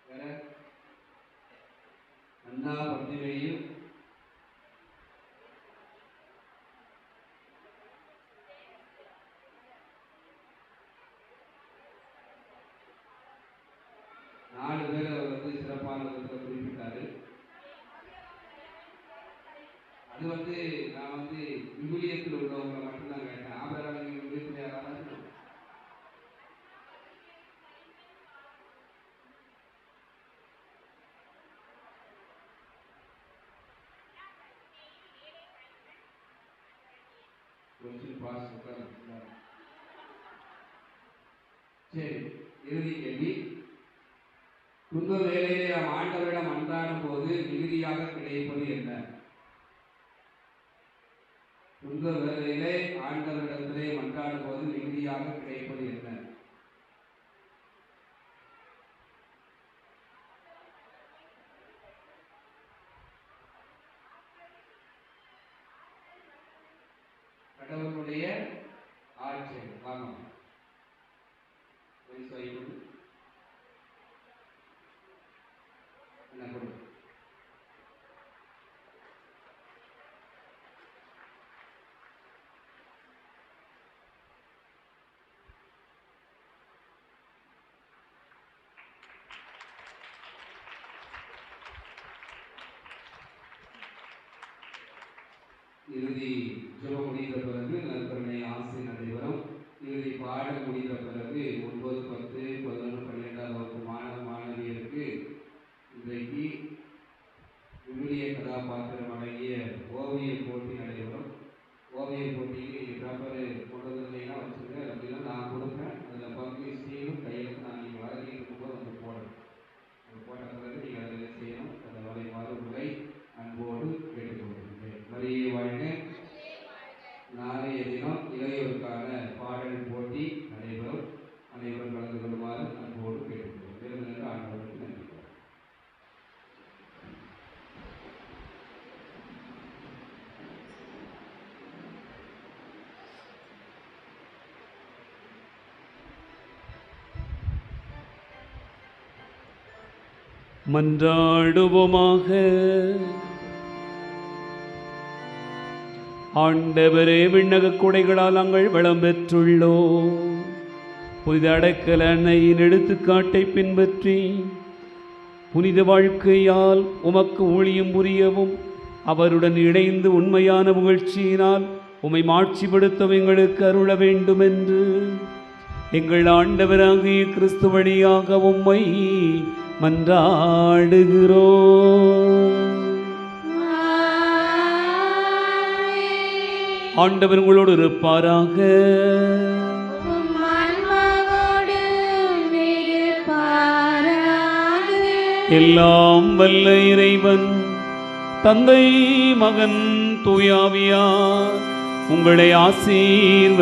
வேற அண்ணா பத்திரையும் நாலு பேர் அவர் வந்து சிறப்பான விதத்தில் குறிப்பிட்டாரு. அது வந்து நான் வந்து விவிலியத்தில் உள்ளவங்களை மட்டும்தான் கேட்டேன். ஆபராங்க விவிலியத்தில் யாராவது சரி. இறுதி கேள்வி. துன்ப வேளையிலே நாம் ஆண்டவரிடம் அன்றாடும் போது மிகுதியாக கிடைப்பது என்ன? துன்ப வேளையிலே ஆண்டவரிடத்திலே மன்றாடும் போது மிகுதியாக கிடைப்பது என்ன? கடவுளுடைய ஆட்சி. வாங்க என்ன கொடு. இறுதி ஜெபம் முடிந்த பிறகு நற்கருணை ஆசை நடைபெறும். இறுதி பாடல் முடிந்த பிறகு 9, 10, 11, 12ஆம் வகுப்பு மாணவ மாணவியருக்கு இன்றைக்கு விவிலிய கதாபாத்திரம் அடங்கிய ஓவிய போட்டி நடைபெறும். ஓவிய போட்டிக்கு நீங்கள் பேப்பர் கொண்டு வந்தீங்கன்னா வச்சுருங்க. அப்படின்னா நான் கொடுப்பேன். அதில் பங்கு செய்யணும். கையெழுத்து நான் நீங்கள் வரைஞ்சிட்டு இருக்கும்போது வந்து போடணும். அது போட்ட பிறகு நீங்கள் அதில் செய்யணும். அதை வரைமாறு உரை அன்போடு கேட்டுக்கொள்கிறேன். மரியே வாழ்க. நாளைய தினம் இளையோருக்கான பாடல் போட்டி நடைபெறும். அனைவரும் கலந்து கொள்ளுமாறு அன்போடு கேட்டுக்கொள்கிறேன். விருந்தினர் ஆண்டவருக்கு நன்றி. மன்றாடுவோமாக. ஆண்டவரே, விண்ணக கொடைகளால் நாங்கள் வளம் பெற்றுள்ளோம். புனித அடைக்கல அன்னையின் எடுத்துக்காட்டை பின்பற்றி புனித வாழ்க்கையால் உமக்கு ஊழியம் புரியவும் அவருடன் இணைந்து உண்மையான புகழ்ச்சியினால் உம்மை மாட்சிப்படுத்த எங்களுக்கு அருள வேண்டும் என்று எங்கள் ஆண்டவராகிய கிறிஸ்து வழியாக உம்மை மன்றாடுகிறோம். ஆண்டவர் உங்களோடு இருப்பாராக. எல்லாம் வல்ல இறைவன் தந்தை மகன் தூயாவியார் உங்களை ஆசீர்வதிப்பாராக.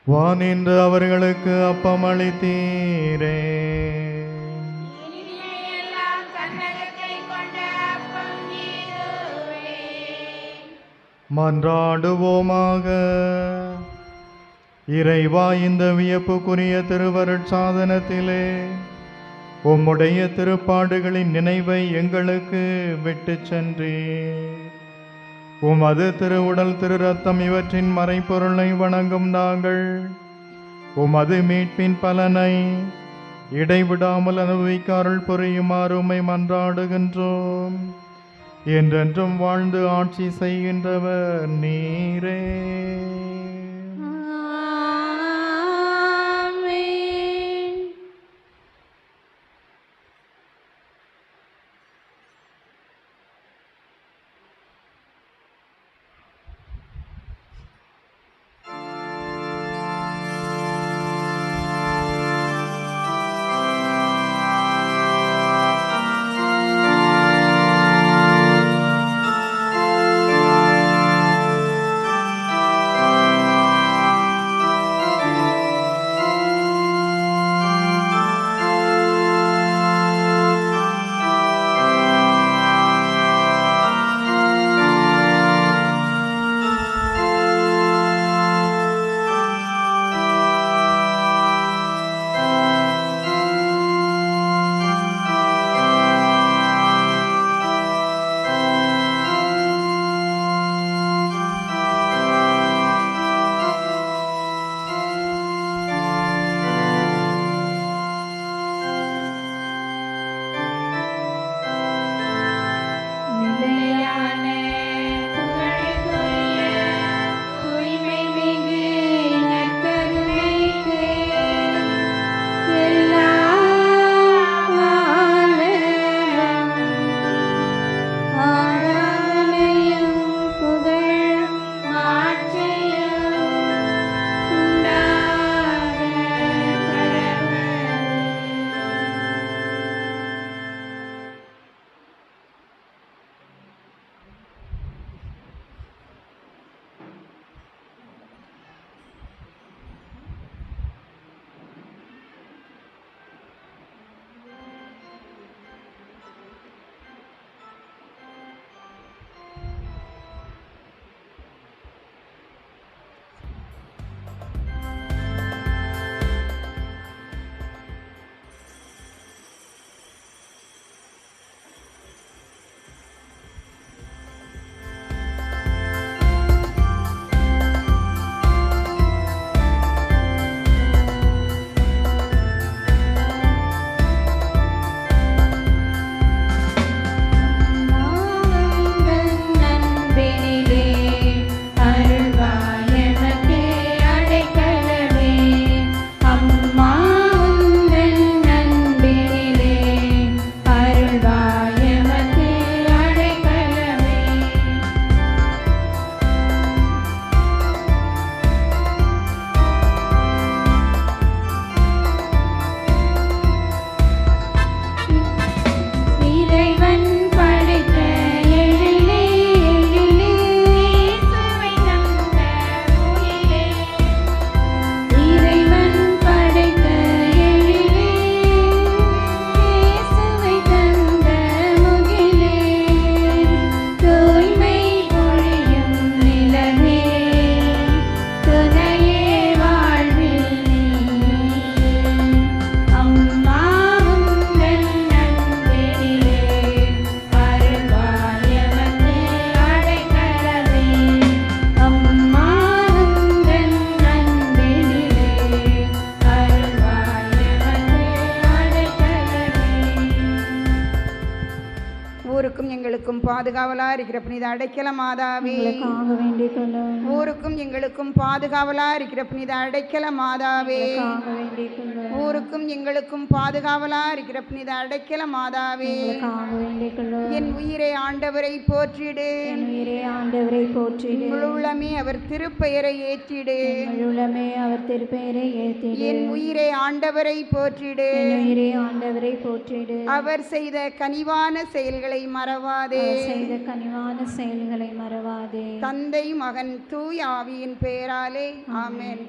வானின்று அவர்களுக்கு அப்பம் அளித்தீரே. மன்றாடுவோமாக. இறைவா, இந்த வியப்புக்குரிய திருவருட்சாதனத்திலே உம்முடைய திருப்பாடுகளின் நினைவை எங்களுக்கு விட்டுச் சென்றீர். உமது திருவுடல் திரு ரத்தம் இவற்றின் மறைப்பொருளை வணங்கும் நாங்கள் உமது மீட்பின் பலனை இடைவிடாமல் அனுபவிக்க அருள் புரியுமாறு உம்மை மன்றாடுகின்றோம். என்றென்றும் வாழ்ந்து ஆட்சி செய்கின்றவர் நீரே. பாதுகாவலாக இருக்கிற புனித அடைக்கல மாதாவே, எங்களுக்காக வேண்டிக் கொள்ளும். ஊருக்கும் எங்களுக்கும் பாதுகாவலாக இருக்கிற புனித அடைக்கல மாதாவே, எங்களுக்காக வேண்டிக் கொள்ளும். ஊருக்கும் எங்களுக்கும் பாதுகாவலாக இருக்கிற புனித அடைக்கல மாதாவே, எங்களுக்காக வேண்டிக் கொள்ளும். என் உயிரை ஆண்டவரை போற்றிடு, என் உயிரே ஆண்டவரை போற்றிடு. உங்கள் உள்ளமே அவர் திருப்பெயரை ஏற்றிடு, எங்கள் உள்ளமே அவர் திருப்பெயரை ஏற்றிடு. என் உயிரை ஆண்டவரை போற்றிடு, என் உயிரே ஆண்டவரை போற்றிடு. அவர் செய்த கனிவான செயல்களை மறவாதே, அவர் செய்த கனிவான செயல்களை மறவாதே. தந்தை மகன் தூய் ஆவியின் பெயராலே ஆமென்.